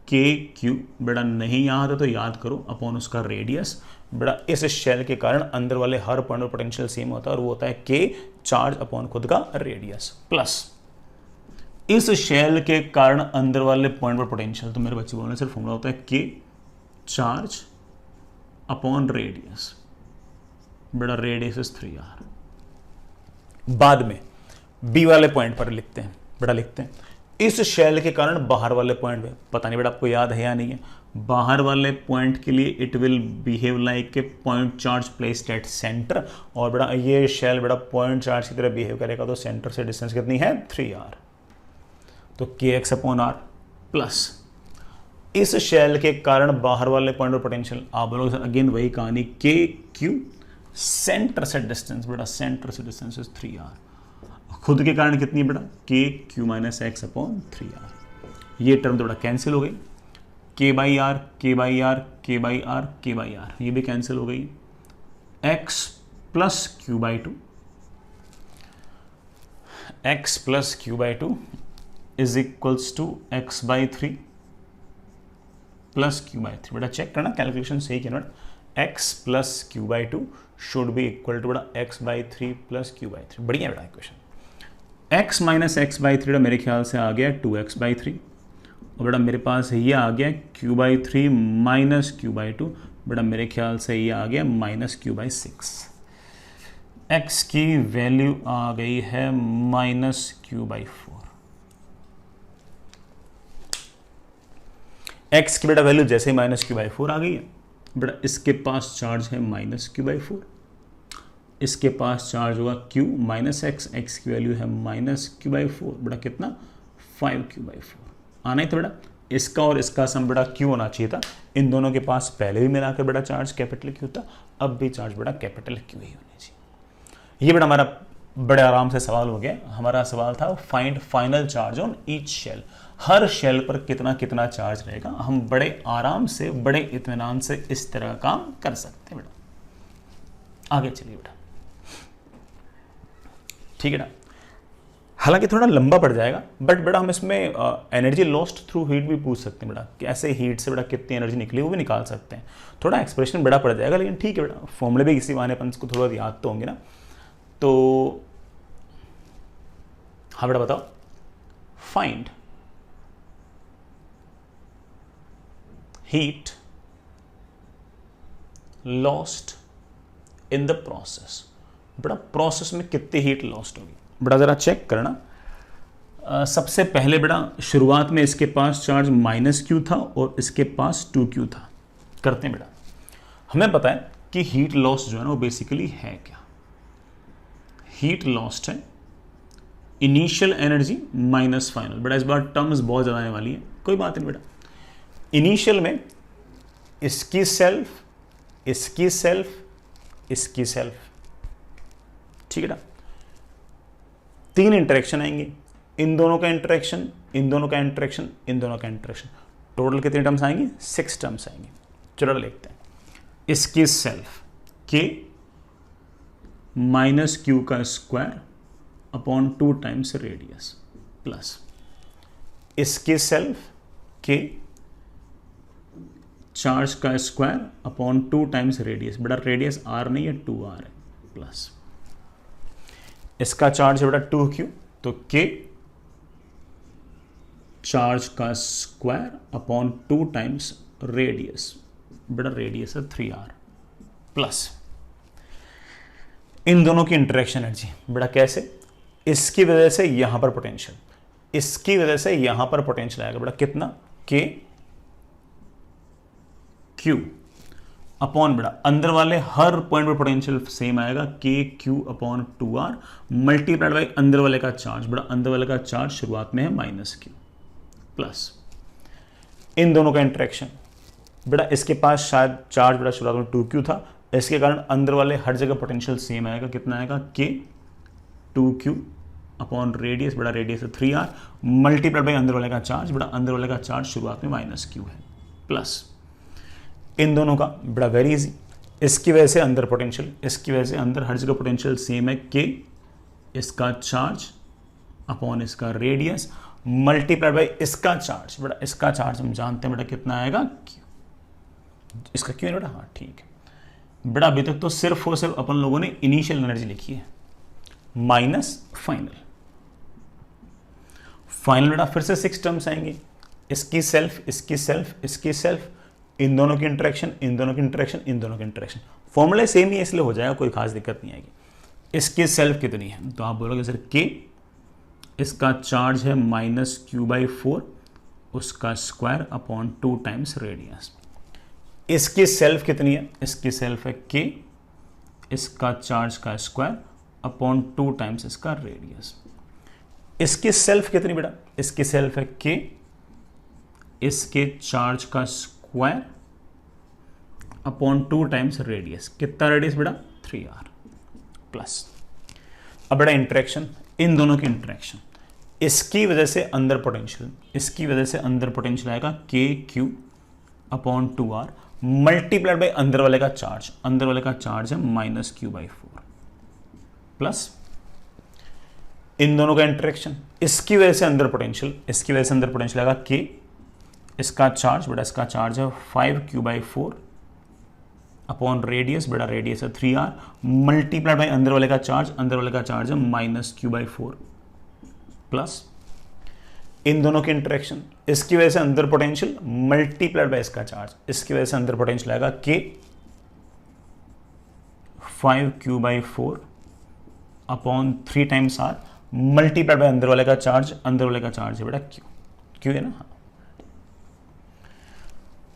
A: के क्यू, बेटा नहीं याद है तो याद करो, अपॉन उसका रेडियस। बेटा इस शेल के कारण अंदर वाले हर पॉइंट पर पोटेंशियल सेम होता है और वो होता है के चार्ज अपॉन खुद का रेडियस, प्लस इस शेल के कारण अंदर वाले पॉइंट पर पोटेंशियल, तो मेरे बच्चे बोलने से फॉर्मूला होता है के चार्ज अपॉन रेडियस, बेटा रेडियस इज 3r। बाद में बी वाले पॉइंट पर लिखते हैं, बेटा लिखते हैं इस शेल के कारण बाहर वाले पॉइंट पे, पता नहीं बेटा आपको याद है या नहीं है, बाहर वाले पॉइंट के लिए it will behave like a point charge placed at centre, और बेटा ये शेल बेटा पॉइंट चार्ज की तरह बिहेव करेगा, तो सेंटर से डिस्टेंस कितनी है 3r, तो के एक्स अपॉन आर प्लस इस शेल के कारण बाहर वाले पॉइंट पर पोटेंशियल, आप बोलोगे अगेन वही कहानी, के क्यू सेंटर से डिस्टेंस, बेटा सेंटर से डिस्टेंस इज 3r, खुद के कारण कितनी है बेटा K Q minus x upon 3r। ये टर्म तो बेटा कैंसिल हो गई, K by R K by R K by R K by R, ये भी कैंसिल हो गई, X plus Q by 2, X plus Q by 2 is equals to x by 3 plus Q by 3। बेटा check करना calculation सही किया बेटा, X plus Q by 2 should be equal to बेटा X by 3 plus Q by 3। बढ़िया बेटा equation, x minus x by 3 मेरे ख्याल से आ गया 2x बाई 3, और बेटा मेरे पास ये आ गया q by 3 minus Q by 2, बेटा मेरे ख्याल से ये आ गया माइनस क्यू बाई 6। x की वैल्यू आ गई है माइनस क्यू बाई 4। x की बेटा वैल्यू जैसे ही माइनस क्यू बाई 4 आ गई है, बेटा इसके पास चार्ज है माइनस क्यू बाई 4, इसके पास चार्ज होगा q माइनस एक्स, एक्स की वैल्यू है माइनस क्यू बाई 4, बेटा कितना 5q बाई 4 आना ही था बेटा, इसका और इसका सम बेटा q होना चाहिए था, इन दोनों के पास पहले भी मिलाकर बेटा चार्ज कैपिटल q था, अब भी चार्ज बेटा कैपिटल q ही होनी चाहिए। ये बेटा हमारा बड़े आराम से सवाल हो गया, हमारा सवाल था find final charge on each shell, हर शेल पर कितना कितना चार्ज रहेगा, हम बड़े आराम से बड़े इत्मीनान से इस तरह का काम कर सकते हैं बेटा। आगे चलिए बेटा, ठीक है ना, हालांकि थोड़ा लंबा पड़ जाएगा, बट बेटा हम इसमें एनर्जी लॉस्ट थ्रू हीट भी पूछ सकते हैं बेटा, कैसे हीट से बेटा कितनी एनर्जी निकली वो भी निकाल सकते हैं, थोड़ा एक्सप्रेशन बड़ा पड़ जाएगा, लेकिन ठीक है बेटा फॉर्मूले भी किसी बहाने अपन को थोड़ा याद तो होंगे ना। तो हाँ बेटा बताओ, find heat lost in the process, बेटा प्रोसेस में कितनी हीट लॉस्ट होगी, बेटा जरा चेक करना। सबसे पहले बेटा शुरुआत में इसके पास चार्ज माइनस क्यू था और इसके पास 2q था, करते हैं बेटा, हमें पता है कि हीट लॉस जो है ना वो बेसिकली है क्या, हीट लॉस्ट है इनिशियल एनर्जी माइनस फाइनल, बेटा इस बार टर्म्स बहुत ज़्यादा आने वाली है, कोई बात नहीं बेटा, इनिशियल में इसकी सेल्फ इसकी सेल्फ इसकी सेल्फ, ठीक है ना, 3 इंटरेक्शन आएंगे, इन दोनों का इंटरेक्शन, इन दोनों का इंटरेक्शन, इन दोनों का इंटरेक्शन, टोटल कितने टर्म्स आएंगे 6 टर्म्स आएंगे। चलो लिखते हैं, इसकी सेल्फ के माइनस क्यू का square upon 2 times radius plus इसकी सेल्फ के चार्ज का स्क्वायर अपॉन 2 टाइम्स रेडियस, बेटा रेडियस r नहीं है 2r है, प्लस इसका चार्ज है बेटा 2q, तो k चार्ज का स्क्वायर अपॉन 2 टाइम्स रेडियस, बेटा रेडियस है 3r, प्लस इन दोनों की इंटरेक्शन एनर्जी, बेटा कैसे, इसकी वजह से यहां पर पोटेंशियल, इसकी वजह से यहां पर पोटेंशियल आएगा बेटा कितना, k q अपॉन बेटा अंदर वाले हर पॉइंट पर पोटेंशियल सेम आएगा, k q upon 2r multiplied by अंदर वाले का चार्ज, बेटा अंदर वाले का चार्ज शुरुआत में है -q, प्लस इन दोनों का इंटरेक्शन, बेटा इसके पास शायद चार्ज बेटा शुरुआत में 2q था, इसके कारण अंदर वाले हर जगह पोटेंशियल सेम आएगा, कितना आएगा, k 2q अपॉन रेडियस, बेटा रेडियस है 3r मल्टीप्लाइड बाई अंदर वाले का चार्ज, बेटा अंदर वाले का चार्ज शुरुआत में -q है, प्लस इन दोनों का बेटा वेरी इजी, इसकी वजह से अंदर पोटेंशियल, इसकी वजह से अंदर हर जगह पोटेंशियल सेम है, k इसका चार्ज अपॉन इसका रेडियस मल्टीप्लाइड बाई इसका चार्ज, बेटा इसका चार्ज हम जानते हैं बेटा कितना आएगा, q, इसका क्यों बेटा, हाँ ठीक है बेटा, अभी तक तो सिर्फ और सिर्फ अपन लोगों ने इनिशियल एनर्जी लिखी है माइनस फाइनल, फाइनल बेटा फिर से 6 टर्म्स आएंगे, इसकी सेल्फ, इसकी सेल्फ, इसकी सेल्फ, इन दोनों की इंटरेक्शन, इन दोनों की इंटरेक्शन, इन दोनों की इंटरेक्शन, फॉर्मूला सेम ही है इसलिए हो जाएगा, कोई खास दिक्कत नहीं आएगी। इसकी सेल्फ कितनी है, तो आप बोलोगे सर k, इसका चार्ज है -q/4 उसका स्क्वायर अपॉन 2 टाइम्स रेडियस, इसकी सेल्फ कितनी है, इसकी सेल्फ है k, इसका चार्ज का स्क्वायर अपॉन 2 टाइम्स इसका रेडियस, इसकी सेल्फ कितनी बेटा, इसकी सेल्फ है k, इसके चार्ज का स्क्वायर अपॉन 2 टाइम्स रेडियस, कितना रेडियस बेटा 3r, प्लस अब बेटा इंटरेक्शन, इन दोनों की इंटरेक्शन, इसकी वजह से अंदर पोटेंशियल, इसकी वजह से अंदर पोटेंशियल आएगा k q upon 2r multiplied by अंदर वाले का चार्ज, अंदर वाले का चार्ज है -q/4, प्लस इन दोनों का इंटरेक्शन, इसकी वजह से अंदर पोटेंशियल, इसकी वजह से अंदर पोटेंशियल आएगा k, इसका चार्ज, बेटा इसका चार्ज है 5q/4 अपॉन रेडियस, बेटा रेडियस है 3r मल्टीप्लाइड बाई अंदर वाले का चार्ज, अंदर वाले का चार्ज है -q/4, प्लस इन दोनों की इंटरेक्शन, इसकी वजह से अंदर पोटेंशियल मल्टीप्लाइड बाय इसका चार्ज, इसकी वजह से अंदर पोटेंशियल आएगा k 5q/4 upon 3 times r multiplied by अंदर वाले का चार्ज, अंदर वाले का चार्ज है बेटा q है ना, हाँ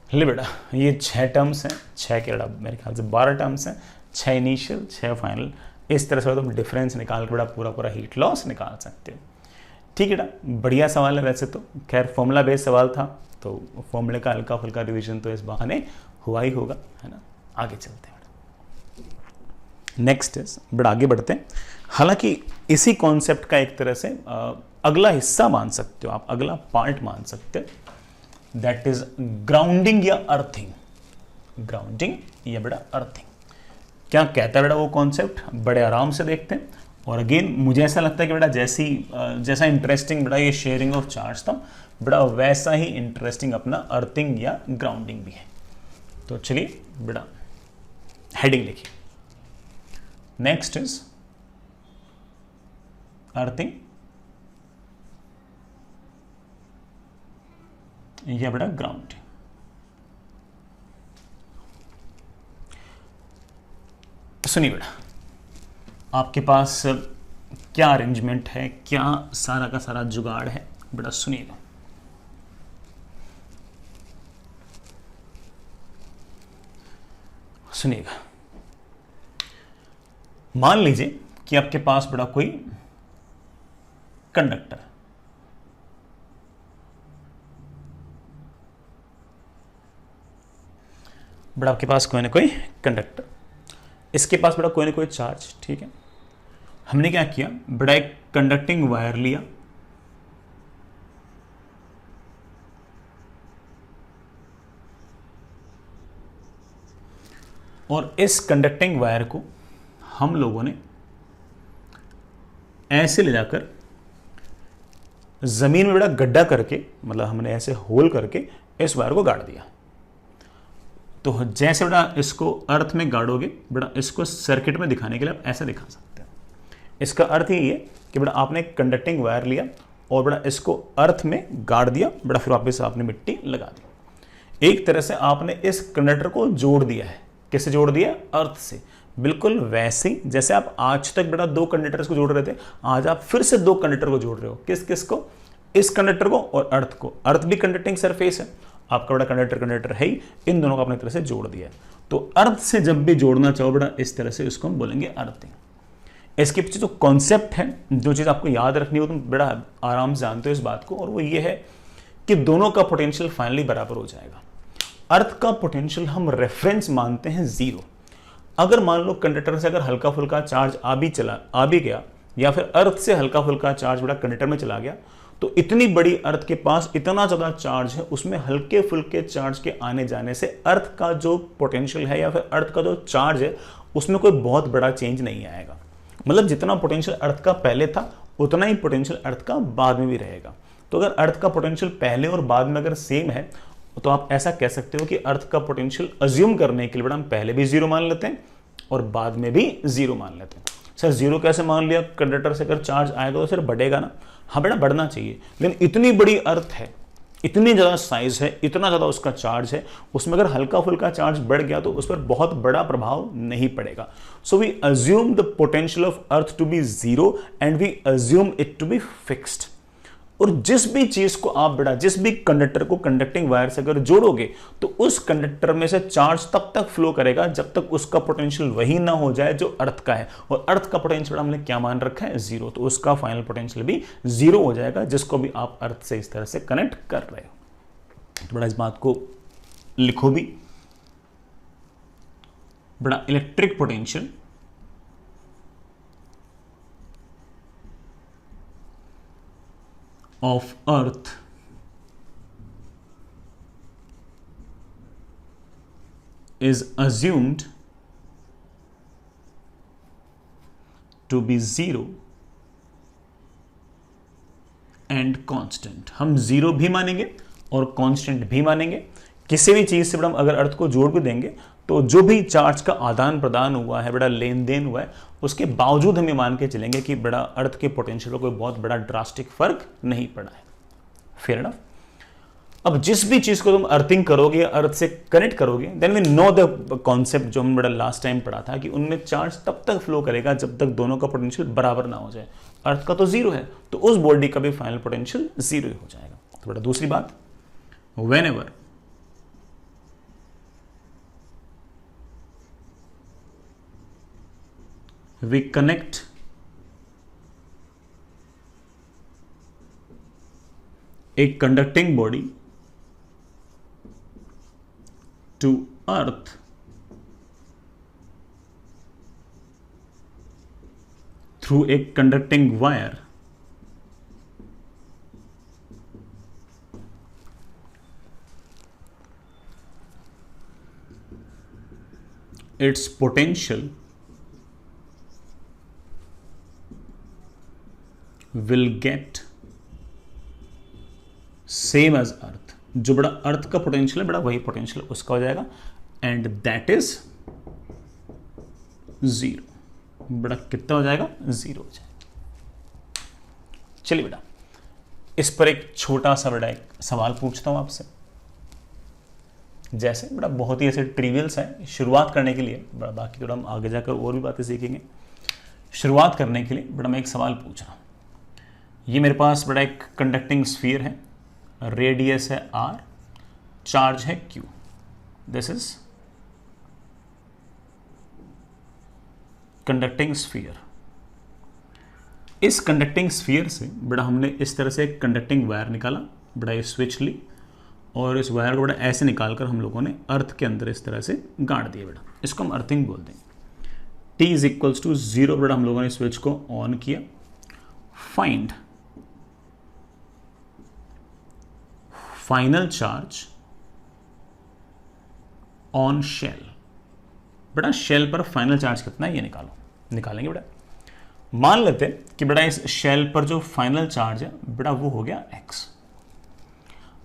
A: ले बेटा ये 6 टर्म्स हैं, 6 के बेटा मेरे ख्याल से 12 टर्म्स हैं, 6 इनिशियल 6 फाइनल, इस तरह से तुम डिफरेंस निकाल के बेटा पूरा पूरा हीट लॉस निकाल सकते हो, ठीक है बेटा, बढ़िया सवाल है वैसे तो, खैर फॉर्मूला बेस्ड सवाल था तो फॉर्मूले का हल्का फुल्का रिवीजन तो इस बहाने हुआ ही होगा, है ना, आगे चलते हैं बेटा, नेक्स्ट इज बेटा आगे बढ़ते हैं, हालांकि इसी कॉन्सेप्ट का एक तरह से अगला हिस्सा मान सकते हो आप, अगला पार्ट मान सकते हो, दैट इज ग्राउंडिंग या अर्थिंग, ग्राउंडिंग या बेटा अर्थिंग, क्या कहता है बेटा वो कॉन्सेप्ट, बड़े आराम से देखते हैं, और अगेन मुझे ऐसा लगता है कि बेटा जैसा इंटरेस्टिंग बेटा ये शेयरिंग ऑफ चार्ज था बेटा, वैसा ही इंटरेस्टिंग अपना अर्थिंग या ग्राउंडिंग भी है, तो चलिए बेटा हेडिंग लिखिए, नेक्स्ट इज अर्थिंग या बेटा ग्राउंड। सुनिए बेटा, आपके पास क्या अरेंजमेंट है, क्या सारा का सारा जुगाड़ है बेटा, सुनिएगा। सुनिएगा, मान लीजिए कि आपके पास बेटा कोई कंडक्टर, बेटा आपके पास कोई ना कोई कंडक्टर, इसके पास बेटा कोई ना कोई चार्ज, ठीक है, हमने क्या किया बेटा, एक कंडक्टिंग वायर लिया, और इस कंडक्टिंग वायर को हम लोगों ने ऐसे ले जाकर जमीन में बेटा गड्ढा करके, मतलब हमने ऐसे होल करके इस वायर को गाड़ दिया। तो जैसे बेटा इसको अर्थ में गाड़ोगे, बेटा इसको सर्किट में दिखाने के लिए आप ऐसा दिखा सकते हैं। इसका अर्थ यही है कि बेटा आपने कंडक्टिंग वायर लिया और बेटा इसको अर्थ में गाड़ दिया, बेटा फिर वापस आपने मिट्टी लगा दी। एक तरह से आपने इस कंडक्टर को जोड़ दिया है। किससे जोड़ दिया? अर्थ से। बिल्कुल वैसे ही जैसे आप आज तक बेटा दो कंडक्टर्स को जोड़ रहे थे, आज आप फिर से दो कंडक्टर को जोड़ रहे हो। किस किस को? इस कंडक्टर को और अर्थ को। अर्थ भी कंडक्टिंग सरफेस है, आपका बेटा कंडक्टर है ही, इन दोनों को अपनी तरह से जोड़ दिया है। तो अर्थ से जब भी जोड़ना चाहो बेटा इस तरह से इसको हम बोलेंगे अर्थिंग। इसके पीछे जो कॉन्सेप्ट है, जो चीज़ आपको याद रखनी हो, तुम बड़ा आराम से जानते हो इस बात को, और वो ये है कि दोनों का पोटेंशियल फाइनली बराबर हो जाएगा। अर्थ का पोटेंशियल हम रेफरेंस मानते हैं 0। अगर मान लो कंडक्टर से अगर हल्का फुल्का चार्ज आ भी गया, या फिर अर्थ से हल्का फुल्का चार्ज बड़ा कंडक्टर में चला गया, तो इतनी बड़ी अर्थ के पास इतना ज़्यादा चार्ज है, उसमें हल्के फुल्के चार्ज के आने जाने से अर्थ का जो पोटेंशियल है या फिर अर्थ का जो चार्ज है उसमें कोई बहुत बड़ा चेंज नहीं आएगा। मतलब जितना पोटेंशियल अर्थ का पहले था उतना ही पोटेंशियल अर्थ का बाद में भी रहेगा। तो अगर अर्थ का पोटेंशियल पहले और बाद में अगर सेम है तो आप ऐसा कह सकते हो कि अर्थ का पोटेंशियल अज्यूम करने के लिए बेटा हम पहले भी 0 मान लेते हैं और बाद में भी 0 मान लेते हैं। सर 0 कैसे मान लिया? कंडक्टर से अगर चार्ज आएगा तो सिर्फ बढ़ेगा ना? हाँ बेटा बढ़ना चाहिए, लेकिन इतनी बड़ी अर्थ है, इतनी ज़्यादा साइज है, इतना ज़्यादा उसका चार्ज है, उसमें अगर हल्का फुल्का चार्ज बढ़ गया तो उस पर बहुत बड़ा प्रभाव नहीं पड़ेगा। So we assume the potential of earth to be 0 and we assume it to be fixed. और जिस भी चीज को आप बेटा, जिस भी कंडक्टर को कंडक्टिंग वायर से अगर जोड़ोगे तो उस कंडक्टर में से चार्ज तब तक फ्लो करेगा जब तक उसका पोटेंशियल वही ना हो जाए जो अर्थ का है। और अर्थ का पोटेंशियल हमने क्या मान रखा है? 0। तो उसका फाइनल पोटेंशियल भी 0 हो जाएगा, जिसको भी आप अर्थ से इस तरह से कनेक्ट कर रहे हो। तो बड़ा इस बात को लिखो भी, बड़ा electric potential of earth is assumed to be 0 and constant। हम 0 भी मानेंगे और कांस्टेंट भी मानेंगे। किसी भी चीज से बेटा हम अगर अर्थ को जोड़ भी देंगे तो जो भी चार्ज का आदान प्रदान हुआ है, बड़ा लेन देन हुआ है, उसके बावजूद हम ये मान के चलेंगे कि बड़ा अर्थ के पोटेंशियल पर कोई बहुत बड़ा ड्रास्टिक फर्क नहीं पड़ा है। Fair enough. अब जिस भी चीज को तुम अर्थिंग करोगे, अर्थ से कनेक्ट करोगे, then we know the concept जो हम बड़ा लास्ट टाइम पढ़ा था कि उनमें चार्ज तब तक फ्लो करेगा जब तक दोनों का पोटेंशियल बराबर ना हो जाए। अर्थ का तो 0 है तो उस बॉडी का भी फाइनल पोटेंशियल 0 ही हो जाएगा। तो बड़ा दूसरी बात, whenever we connect a conducting body to earth through a conducting wire, its potential will get same as अर्थ। जो बड़ा अर्थ का पोटेंशियल है बड़ा वही पोटेंशियल उसका हो जाएगा, एंड दैट इज 0। बड़ा कितना हो जाएगा? 0 हो जाएगा। चलिए बेटा इस पर एक छोटा सा बड़ा एक सवाल पूछता हूं आपसे। जैसे बड़ा बहुत ही ऐसे ट्रिवियल्स है शुरुआत करने के लिए, बड़ा बाकी थोड़ा हम आगे जाकर और भी बातें सीखेंगे। शुरुआत करने के लिए बड़ा मैं एक सवाल पूछ रहा हूं। ये मेरे पास बड़ा एक कंडक्टिंग स्फीयर है, रेडियस है r, चार्ज है q। This is conducting sphere. इस कंडक्टिंग स्फीयर से बड़ा हमने इस तरह से एक कंडक्टिंग वायर निकाला, बड़ा ये स्विच ली और इस वायर को बड़ा ऐसे निकालकर हम लोगों ने अर्थ के अंदर इस तरह से गाड़ दिया। बेटा इसको हम अर्थिंग बोल देंगे। t इज इक्वल्स टू 0 बेटा हम लोगों ने स्विच को ऑन किया। Find final charge on shell. बेटा शेल पर फाइनल चार्ज कितना है ये निकालेंगे बेटा। मान लेते हैं कि बेटा इस शेल पर जो फाइनल चार्ज है बेटा वो हो गया x।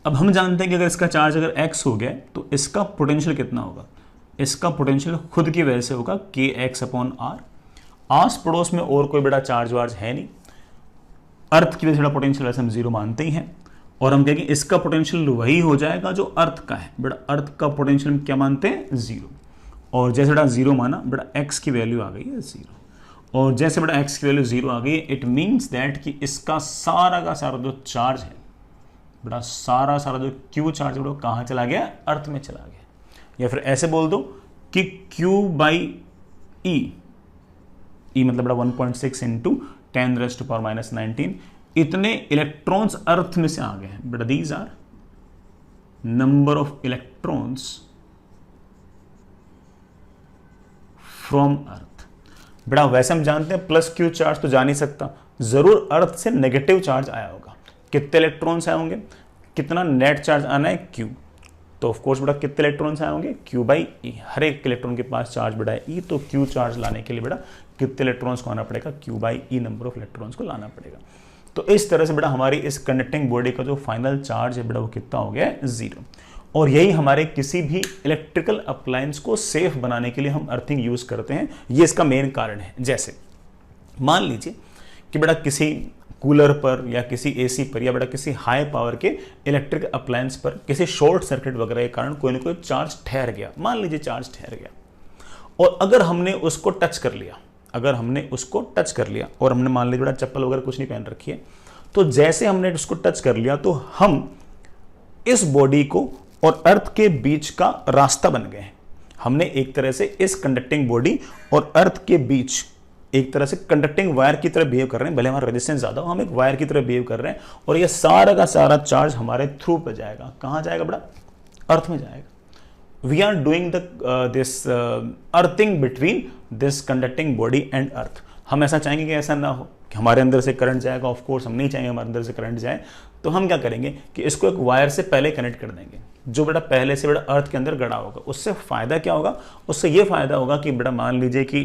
A: अब हम जानते हैं कि अगर इसका चार्ज अगर x हो गया तो इसका पोटेंशियल कितना होगा, इसका पोटेंशियल खुद की वजह से होगा के एक्स अपॉन आर। आस पड़ोस में और कोई बड़ा चार्ज वार्ज है नहीं, अर्थ की वजह से पोटेंशियल वैसे हम जीरो मानते ही हैं, और हम कहेंगे इसका पोटेंशियल वही हो जाएगा जो अर्थ का है। बेटा अर्थ का पोटेंशियल हम क्या मानते हैं, जीरो, और जैसे बेटा जीरो माना बेटा एक्स की वैल्यू आ गई है जीरो, और जैसे बेटा एक्स की वैल्यू जीरो आ गई है, इट मीन्स दैट कि इसका सारा का सारा जो चार्ज है बेटा, सारा जो क्यू चार्ज है कहाँ चला गया, अर्थ में चला गया। या फिर ऐसे बोल दो कि Q बाई ई मतलब बेटा 1.6 इंटू 10⁻⁻19 इतने इलेक्ट्रॉन्स अर्थ में से आ गए हैं बेटा। These are number of electrons from earth. बेटा वैसे हम जानते हैं प्लस क्यू चार्ज तो जा नहीं सकता, जरूर अर्थ से नेगेटिव चार्ज आया होगा। कितने इलेक्ट्रॉन्स आए होंगे, कितना नेट चार्ज आना है क्यू, तो ऑफ कोर्स बेटा कितने इलेक्ट्रॉन्स आए होंगे, क्यू बाई ई। हर एक इलेक्ट्रॉन के पास चार्ज बेटा है ई, तो क्यू चार्ज लाने के लिए बेटा कितने इलेक्ट्रॉन्स को आना पड़ेगा, Q by E number of electrons को लाना पड़ेगा। तो इस तरह से बेटा हमारी इस कंडक्टिंग बॉडी का जो फाइनल चार्ज है बेटा वो कितना हो गया है, जीरो। और यही हमारे किसी भी इलेक्ट्रिकल अप्लायंस को सेफ बनाने के लिए हम अर्थिंग यूज करते हैं, ये इसका मेन कारण है। जैसे मान लीजिए कि बेटा किसी कूलर पर या किसी एसी पर या बेटा किसी हाई पावर के इलेक्ट्रिक अप्लायंस पर किसी शॉर्ट सर्किट वगैरह के कारण कोई ना कोई चार्ज ठहर गया, मान लीजिए चार्ज ठहर गया, और अगर हमने उसको टच कर लिया, और हमने मान लीजिए बेटा चप्पल वगैरह कुछ नहीं पहन रखी है, तो जैसे हमने उसको टच कर लिया तो हम इस बॉडी को और अर्थ के बीच का रास्ता बन गए हैं। हमने एक तरह से इस कंडक्टिंग बॉडी और अर्थ के बीच एक तरह से कंडक्टिंग वायर की तरह बिहेव कर रहे हैं। भले हमारा रेजिस्टेंस ज्यादा हो, हम एक वायर की तरह बिहेव कर रहे हैं, और ये सारा का सारा चार्ज हमारे थ्रू पे जाएगा। कहां जाएगा बेटा, अर्थ में जाएगा। We are doing this earthing between this conducting body and earth. हम ऐसा चाहेंगे कि ऐसा ना हो कि हमारे अंदर से करंट जाएगा, ऑफ कोर्स हम नहीं चाहेंगे हमारे अंदर से करंट जाए, तो हम क्या करेंगे कि इसको एक वायर से पहले कनेक्ट कर देंगे, जो बेटा पहले से बेटा अर्थ के अंदर गड़ा होगा। उससे फायदा क्या होगा, उससे ये फायदा होगा कि बेटा मान लीजिए कि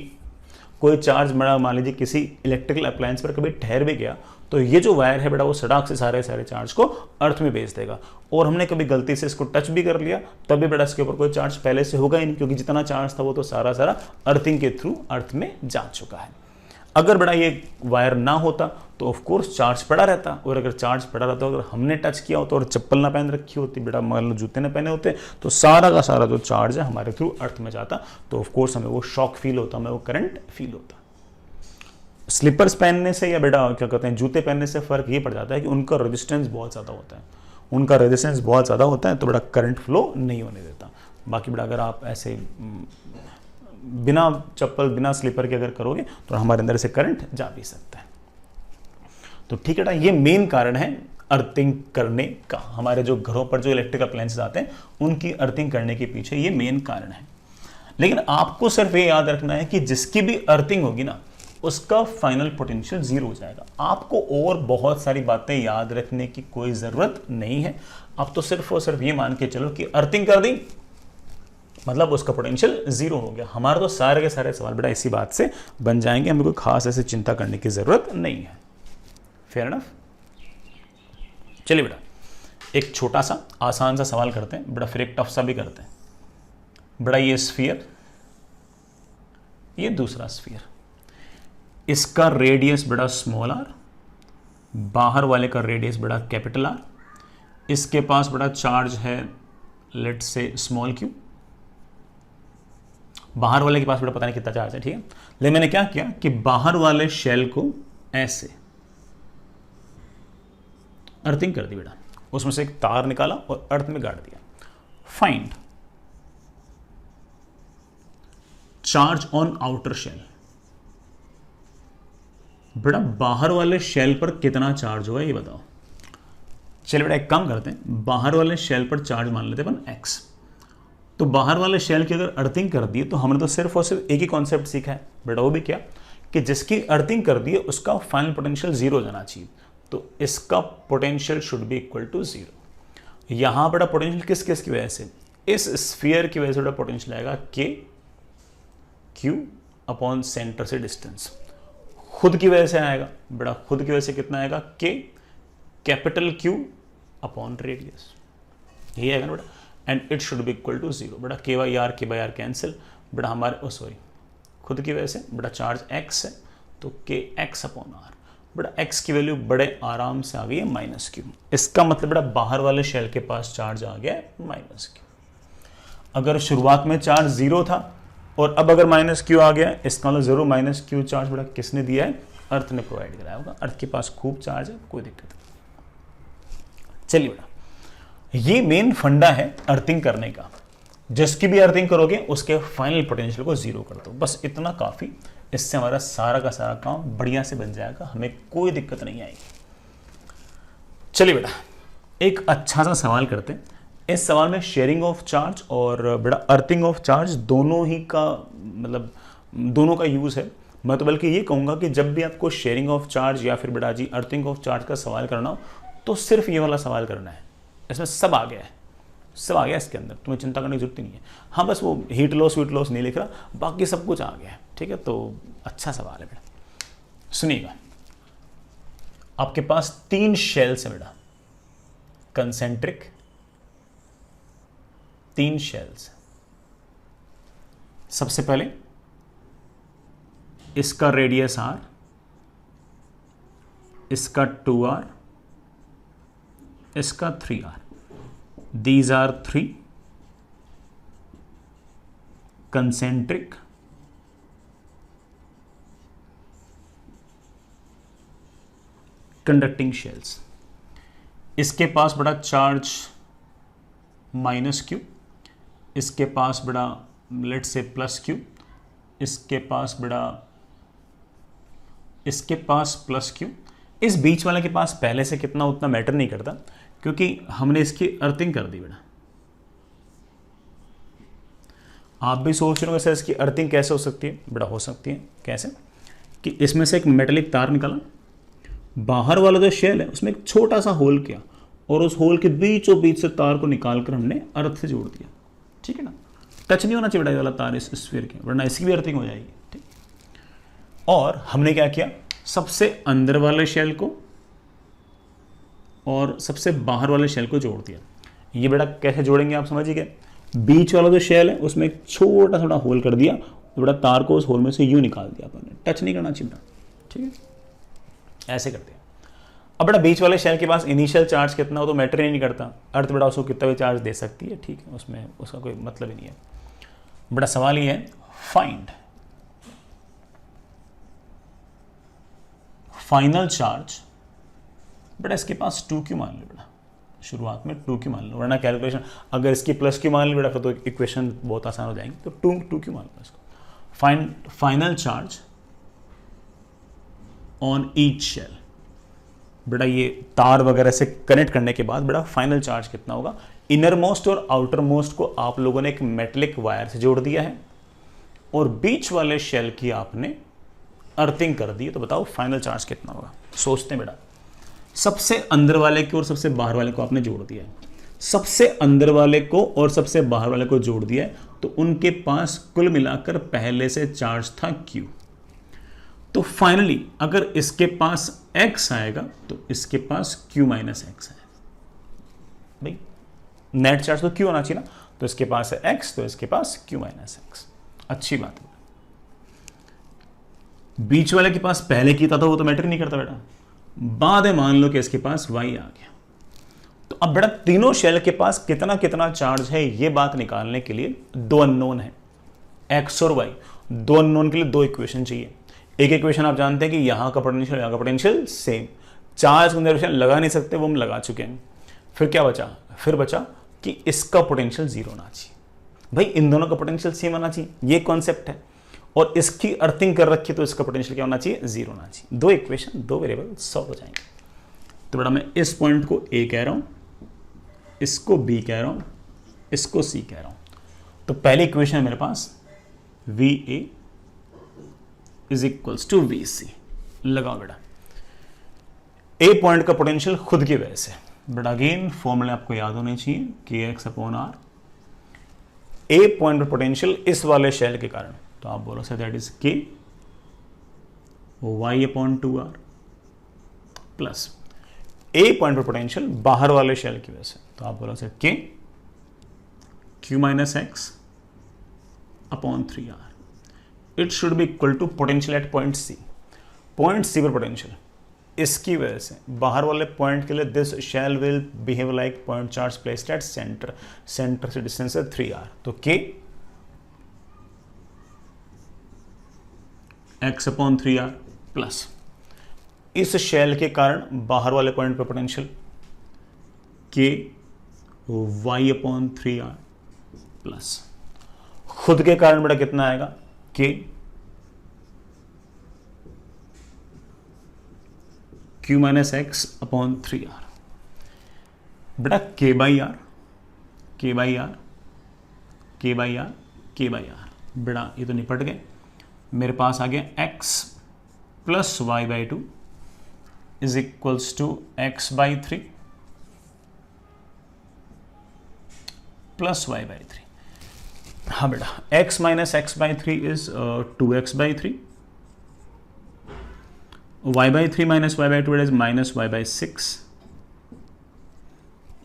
A: कोई चार्ज बड़ा मान लीजिए किसी इलेक्ट्रिकल अप्लायंस पर कभी ठहर भी गया, तो ये जो वायर है बेटा वो सड़क से सारे चार्ज को अर्थ में भेज देगा। और हमने कभी गलती से इसको टच भी कर लिया तब भी बेटा इसके ऊपर कोई चार्ज पहले से होगा ही नहीं, क्योंकि जितना चार्ज था वो तो सारा अर्थिंग के थ्रू अर्थ में जा चुका है। अगर बेटा ये वायर ना होता तो ऑफ कोर्स चार्ज पड़ा रहता, और अगर चार्ज पड़ा रहता, अगर हमने टच किया होता और चप्पल ना पहन रखी होती बेटा, मान लो जूते ना पहने होते, तो सारा का सारा जो चार्ज है हमारे थ्रू अर्थ में जाता, तो ऑफ कोर्स हमें वो शॉक फील होता, हमें वो करंट फील होता। स्लीपर्स पहनने से या बेटा क्या कहते हैं जूते पहनने से फर्क ये पड़ जाता है कि उनका रेजिस्टेंस बहुत ज़्यादा होता है, तो बेटा करंट फ्लो नहीं होने देता। बाकी बेटा अगर आप ऐसे बिना चप्पल बिना स्लीपर के अगर करोगे तो हमारे अंदर से करंट जा भी सकता है। तो ठीक है बेटा, ये मेन कारण है अर्थिंग करने का। हमारे जो घरों पर जो इलेक्ट्रिक अप्लायंसेस आते हैं उनकी अर्थिंग करने के पीछे ये मेन कारण है। लेकिन आपको सिर्फ ये याद रखना है कि जिसकी भी अर्थिंग होगी ना उसका फाइनल पोटेंशियल जीरो हो जाएगा। आपको और बहुत सारी बातें याद रखने की कोई जरूरत नहीं है। आप तो सिर्फ और सिर्फ ये मान के चलो कि अर्थिंग कर दी मतलब उसका पोटेंशियल जीरो हो गया। हमारे तो सारे के सारे सवाल बेटा इसी बात से बन जाएंगे, हमें कोई खास ऐसे चिंता करने की जरूरत नहीं है। Fair enough. चलिए बेटा एक छोटा सा आसान सा सवाल करते हैं बेटा, फिर एक टफ सा भी करते हैं बेटा। ये स्फीयर, ये दूसरा स्फीयर, इसका रेडियस बेटा स्मॉल आर, बाहर वाले का रेडियस बेटा कैपिटल आर, इसके पास बेटा चार्ज है लेट्स से स्मॉल क्यू, बाहर वाले के पास बेटा पता नहीं कितना चार्ज है, ठीक है। लेकिन मैंने क्या किया कि बाहर वाले शेल को ऐसे अर्थिंग कर दी बेटा, उसमें से एक तार निकाला और अर्थ में गाड़ दिया। Find charge on outer shell. बेटा बाहर वाले शेल पर कितना चार्ज होगा ये बताओ। चलिए बेटा एक काम करते हैं, बाहर वाले शेल पर चार्ज मान लेते हैं अपन x। तो बाहर वाले शेल की अगर अर्थिंग कर दी तो हमने तो सिर्फ और सिर्फ एक ही कॉन्सेप्ट सीखा है बेटा, वो भी क्या कि जिसकी अर्थिंग कर दी है उसका फाइनल पोटेंशियल जीरो जाना चाहिए। तो इसका potential should be equal to zero. यहां बेटा पोटेंशियल किस किस की वजह से, इस स्फीयर की वजह से बेटा पोटेंशियल आएगा के क्यू अपॉन सेंटर से डिस्टेंस। खुद की वजह से आएगा बेटा, खुद की वजह से कितना आएगा के कैपिटल क्यू अपॉन रेडियस। यही आएगा ना बेटा, and it should be equal to 0। बेटा के बाई आर कैंसिल, बेटा हमारे सॉरी खुद की वजह से बेटा चार्ज x है तो के एक्स अपॉन आर, बेटा x की वैल्यू बड़े आराम से आ गई है -q। इसका मतलब बेटा बाहर वाले शेल के पास चार्ज आ गया है -q। अगर शुरुआत में चार्ज 0 था और अब अगर -q आ गया, इसका मतलब जरूर -q चार्ज बेटा किसने दिया है, अर्थ ने प्रोवाइड कराया होगा। अर्थ के पास खूब चार्ज है, कोई दिक्कत नहीं। चलिए बेटा, ये मेन फंडा है अर्थिंग करने का। जिसकी भी अर्थिंग करोगे उसके फाइनल पोटेंशियल को 0 कर दो, बस इतना काफी। इससे हमारा सारा का सारा काम बढ़िया से बन जाएगा, हमें कोई दिक्कत नहीं आएगी। चलिए बेटा, एक अच्छा सा सवाल करते हैं। इस सवाल में शेयरिंग ऑफ चार्ज और बेटा अर्थिंग ऑफ चार्ज दोनों ही का मतलब दोनों का यूज है। मैं तो बल्कि ये कहूंगा कि जब भी आपको शेयरिंग ऑफ चार्ज या फिर बेटा जी अर्थिंग ऑफ चार्ज का सवाल करना हो तो सिर्फ ये वाला सवाल करना है। इसमें सब आ गया है, सब आ गया इसके अंदर, तुम्हें चिंता करने की जरूरत ही नहीं है। हाँ बस वो हीट लॉस वीट लॉस नहीं लिख रहा, बाकी सब कुछ आ गया है। ठीक है, तो अच्छा सवाल है बेटा। सुनिएगा, आपके पास 3 शेल्स है बेटा, कंसेंट्रिक 3 शेल्स। सबसे पहले इसका रेडियस r, इसका 2r, इसका 3r। These are 3 concentric conducting shells। इसके पास बड़ा चार्ज -q, इसके पास बड़ा लेट से +q, इसके पास बड़ा इसके पास +q। इस बीच वाले के पास पहले से कितना उतना मैटर नहीं करता, क्योंकि हमने इसकी अर्थिंग कर दी बेटा। आप भी सोच रहे हो सर इसकी अर्थिंग कैसे हो सकती है? बेटा हो सकती है कैसे कि इसमें से एक मेटेलिक तार निकाला, बाहर वाला जो शेल है उसमें एक छोटा सा होल किया और उस होल के बीचों बीच से तार को निकालकर हमने अर्थ से जोड़ दिया। ठीक है ना, टच नहीं होना चाहिए बेटा ये वाला तार इस स्फीयर के, वरना इसकी भी अर्थिंग हो जाएगी। ठीक, और हमने क्या किया, सबसे अंदर वाले शेल को और सबसे बाहर वाले शेल को जोड़ दिया। ये बेटा कैसे जोड़ेंगे आप समझिए, बीच वाला जो शेल है उसमें एक छोटा छोटा होल कर दिया, तो बेटा तार को उस होल में से यूं निकाल दिया अपन ने, टच नहीं करना चाहिए बेटा। ठीक है, ऐसे करते हैं। अब बेटा बीच वाले शेल के पास इनिशियल चार्ज कितना हो तो मैटर ही नहीं करता, अर्थ बेटा उसको कितना भी चार्ज दे सकती है। ठीक है, उसमें उसका कोई मतलब ही नहीं है। बेटा सवाल ये है, फाइंड फाइनल चार्ज। बेटा इसके पास 2q मान लो बेटा, शुरुआत में 2q मान लो, वरना कैलकुलेशन अगर इसकी +q मान लो बेटा फिर तो इक्वेशन बहुत आसान हो जाएंगी। तो 2q मान लो इसको। Final charge on each shell. बेटा ये तार वगैरह से कनेक्ट करने के बाद बेटा फाइनल चार्ज कितना होगा, इनर मोस्ट और आउटर मोस्ट को आप लोगों ने एक मेटलिक वायर से जोड़ दिया है और बीच वाले शेल की आपने अर्थिंग कर दी है, तो बताओ फाइनल चार्ज कितना होगा। सोचते हैं बेटा, सबसे अंदर वाले को और सबसे बाहर वाले को आपने जोड़ दिया है, सबसे अंदर वाले को और सबसे बाहर वाले को जोड़ दिया है, तो उनके पास कुल मिलाकर पहले से चार्ज था q। तो फाइनली अगर इसके पास x आएगा तो इसके पास q - x है। भाई नेट चार्ज तो q होना चाहिए ना, तो इसके पास है x तो इसके पास q - x। अच्छी बात है। बीच वाले के पास पहले की था तो वो तो मैटर नहीं करता बेटा, बाद में मान लो कि इसके पास y आ गया। तो अब बेटा तीनों शेल के पास कितना कितना चार्ज है ये बात निकालने के लिए 2 अननोन है, x और y। 2 अननोन के लिए 2 इक्वेशन चाहिए। एक इक्वेशन आप जानते हैं कि यहाँ का पोटेंशियल यहाँ का पोटेंशियल सेम, चार्ज कंजर्वेशन लगा नहीं सकते, वो हम लगा चुके हैं। फिर क्या बचा, फिर बचा कि इसका पोटेंशियल 0 होना चाहिए। भाई इन दोनों का पोटेंशियल सेम होना चाहिए, ये कॉन्सेप्ट है, और इसकी अर्थिंग कर रखी तो इसका पोटेंशियल क्या होना चाहिए, 0 होना चाहिए। 2 इक्वेशन 2 वेरिएबल सॉल्व हो जाएंगे। तो बेटा मैं इस पॉइंट को A कह रहा हूं, इसको B कह रहा हूं, इसको C कह रहा हूं। तो पहली इक्वेशन है मेरे पास VA is equals to VC। लगाओ बेटा, A पॉइंट का पोटेंशियल खुद की वजह से, बट अगेन फॉर्मूला आपको याद होने चाहिए, KX/R। A पॉइंट पर पोटेंशियल इस वाले शेल के कारण, तो आप बोलो sir that is K Y/2R plus A point पर पोटेंशियल बाहर वाले शेल की वजह से, तो आप बोलो sir K Q minus x upon 3R। It should be equal to potential at point C. Point C पर पोटेंशियल, इसकी वजह से बाहर वाले पॉइंट के लिए this shell will behave like point charge placed at centre. Centre से distance है 3R, तो K x upon 3R plus इस शेल के कारण बाहर वाले पॉइंट पर potential K y upon 3R plus खुद के कारण बेटा कितना आएगा K Q minus x upon 3R। बेटा K by R, K by R, K by R, K by R, बेटा ये तो निपट गए। मेरे पास आ गया x plus y by 2 is equals to x by 3 plus y by 3। हाँ बेटा x minus x by 3 is 2x by 3, y by 3 minus y by 2 is minus y by 6।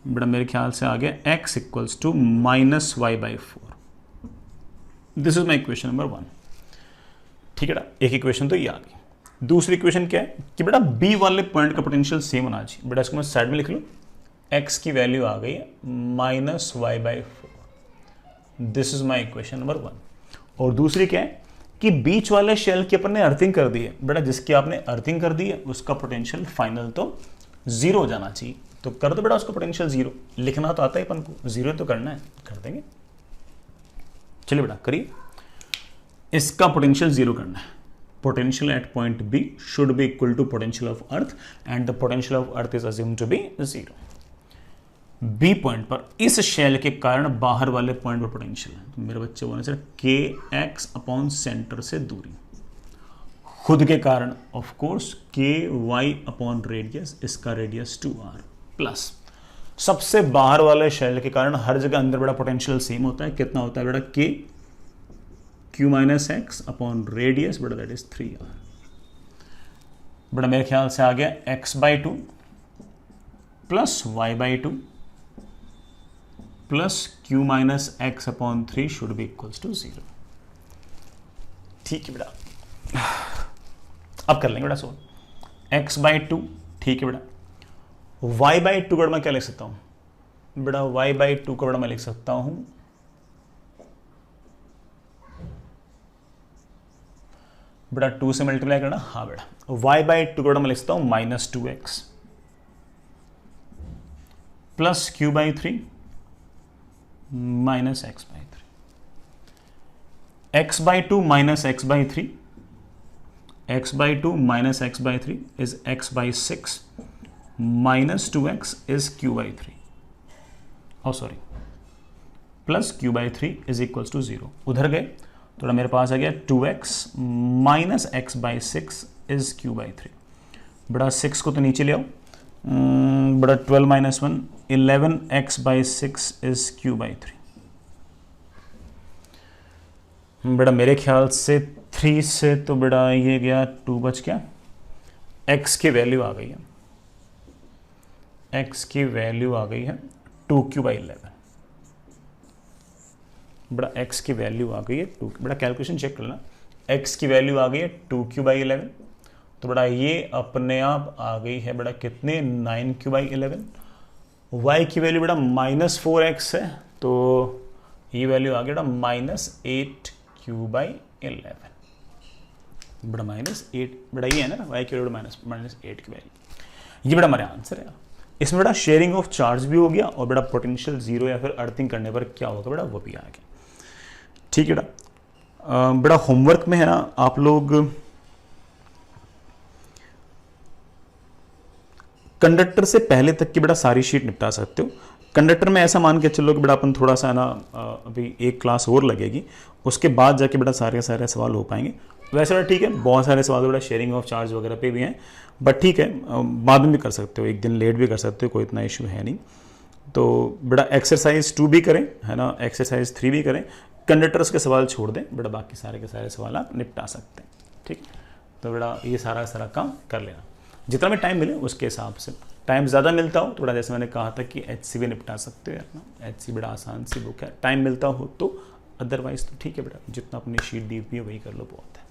A: बेटा मेरे ख्याल से आ गया x equals to minus y by 4। This is my equation number 1। ठीक है बेटा, एक इक्वेशन तो ये आ गई। दूसरी इक्वेशन क्या है कि बेटा b वाले पॉइंट का पोटेंशियल सेम होना चाहिए। बेटा इसको मैं साइड में लिख लूँ, x की वैल्यू आ गई है minus y by 4। This is my equation number 1। और दूसरी क्या है कि बीच वाले शेल की अपन ने अर्थिंग कर दी है। बेटा जिसकी आपने अर्थिंग कर दी है उसका पोटेंशियल फाइनल तो 0 हो जाना चाहिए, तो कर दो बेटा उसका पोटेंशियल 0। लिखना तो आता है अपन को, 0 तो करना है, कर देंगे। चलिए बेटा करिए, इसका पोटेंशियल 0 करना है। Potential at point B should be equal to potential of earth and the potential of earth is assumed to be 0। B point पर इस शेल के कारण बाहर वाले पॉइंट पर पोटेंशियल है, तो मेरे बच्चे बोलने से के एक्स अपॉन सेंटर से दूरी, खुद के कारण ऑफ कोर्स के वाई अपॉन रेडियस, इसका रेडियस 2R प्लस सबसे बाहर वाले शेल के कारण हर जगह अंदर बड़ा पोटेंशियल सेम होता है। कितना होता है बेटा K Q minus x upon radius, बेटा दैट इज 3R। बेटा मेरे ख्याल से आ गया x by 2 plus y by 2 plus q minus x upon 3 should be equals to 0। ठीक है बेटा, अब कर लेंगे बेटा सोल्व। x बाई 2, ठीक है बेटा। y बाई 2 का मैं क्या लिख सकता हूं बेटा, y बाई 2 का मैं लिख सकता हूं बेटा 2 से मल्टीप्लाई करना। हाँ बेटा y बाई 2 का मैं लिख सकता हूं minus 2x plus q by 3 minus x by 3। X by 2 minus x by 3, x by 2 minus x by 3 is x by 6 minus 2x is q by 3, oh sorry plus q by 3 is equals to 0। उधर गए तो मेरे पास आ गया 2x minus x by 6 is q by 3। बड़ा 6 को तो नीचे ले आओ, बड़ा 12 minus 1 11x by 6 is q by 3। बेटा मेरे ख्याल से 3 से तो बेटा ये गया 2 बच गया, x की वैल्यू आ गई है, x की वैल्यू आ गई है 2q बाई 11। बेटा x की वैल्यू आ गई है 2, बेटा कैलकुलेशन चेक कर लेना, x की वैल्यू आ गई है 2q बाई 11, तो बेटा ये अपने आप आ गई है बेटा कितने 9q बाई 11। y की वैल्यू बेटा माइनस 4x है, तो ये वैल्यू आ गई बेटा माइनस 8q बाई 11। बेटा माइनस 8, बेटा ये है ना y की वैल्यू माइनस 8 की वैल्यू, ये बेटा हमारे आंसर है। इसमें बेटा शेयरिंग ऑफ चार्ज भी हो गया और बेटा पोटेंशियल 0 या फिर अर्थिंग करने पर क्या होगा बेटा वो भी आ गया। ठीक है बेटा, बेटा होमवर्क में है ना आप लोग कंडक्टर से पहले तक की बेटा सारी शीट निपटा सकते हो। कंडक्टर में ऐसा मान के चलो कि बेटा अपन थोड़ा सा ना अभी एक क्लास और लगेगी, उसके बाद जाके बेटा सारे सवाल हो पाएंगे। वैसे बेटा ठीक है, बहुत सारे सवाल बेटा शेयरिंग ऑफ चार्ज वगैरह पे भी हैं, बट ठीक है बाद में भी कर सकते हो, एक दिन लेट भी कर सकते हो, कोई इतना इशू है नहीं। तो बेटा एक्सरसाइज 2 भी करें है ना, एक्सरसाइज 3 भी करें, कंडक्टर्स के सवाल छोड़ दें बेटा, बाकी सारे के सारे सवाल आप निपटा सकते हैं। ठीक, तो बेटा ये सारा काम कर लेना। जितना भी टाइम मिले उसके हिसाब से। टाइम ज़्यादा मिलता हो थोड़ा, जैसे मैंने कहा था कि HC भी निपटा सकते हो अपना, HC बड़ा आसान सी बुक है, टाइम मिलता हो तो, अदरवाइज तो ठीक है बेटा, जितना अपनी शीट दी हुई है वही कर लो, बहुत है।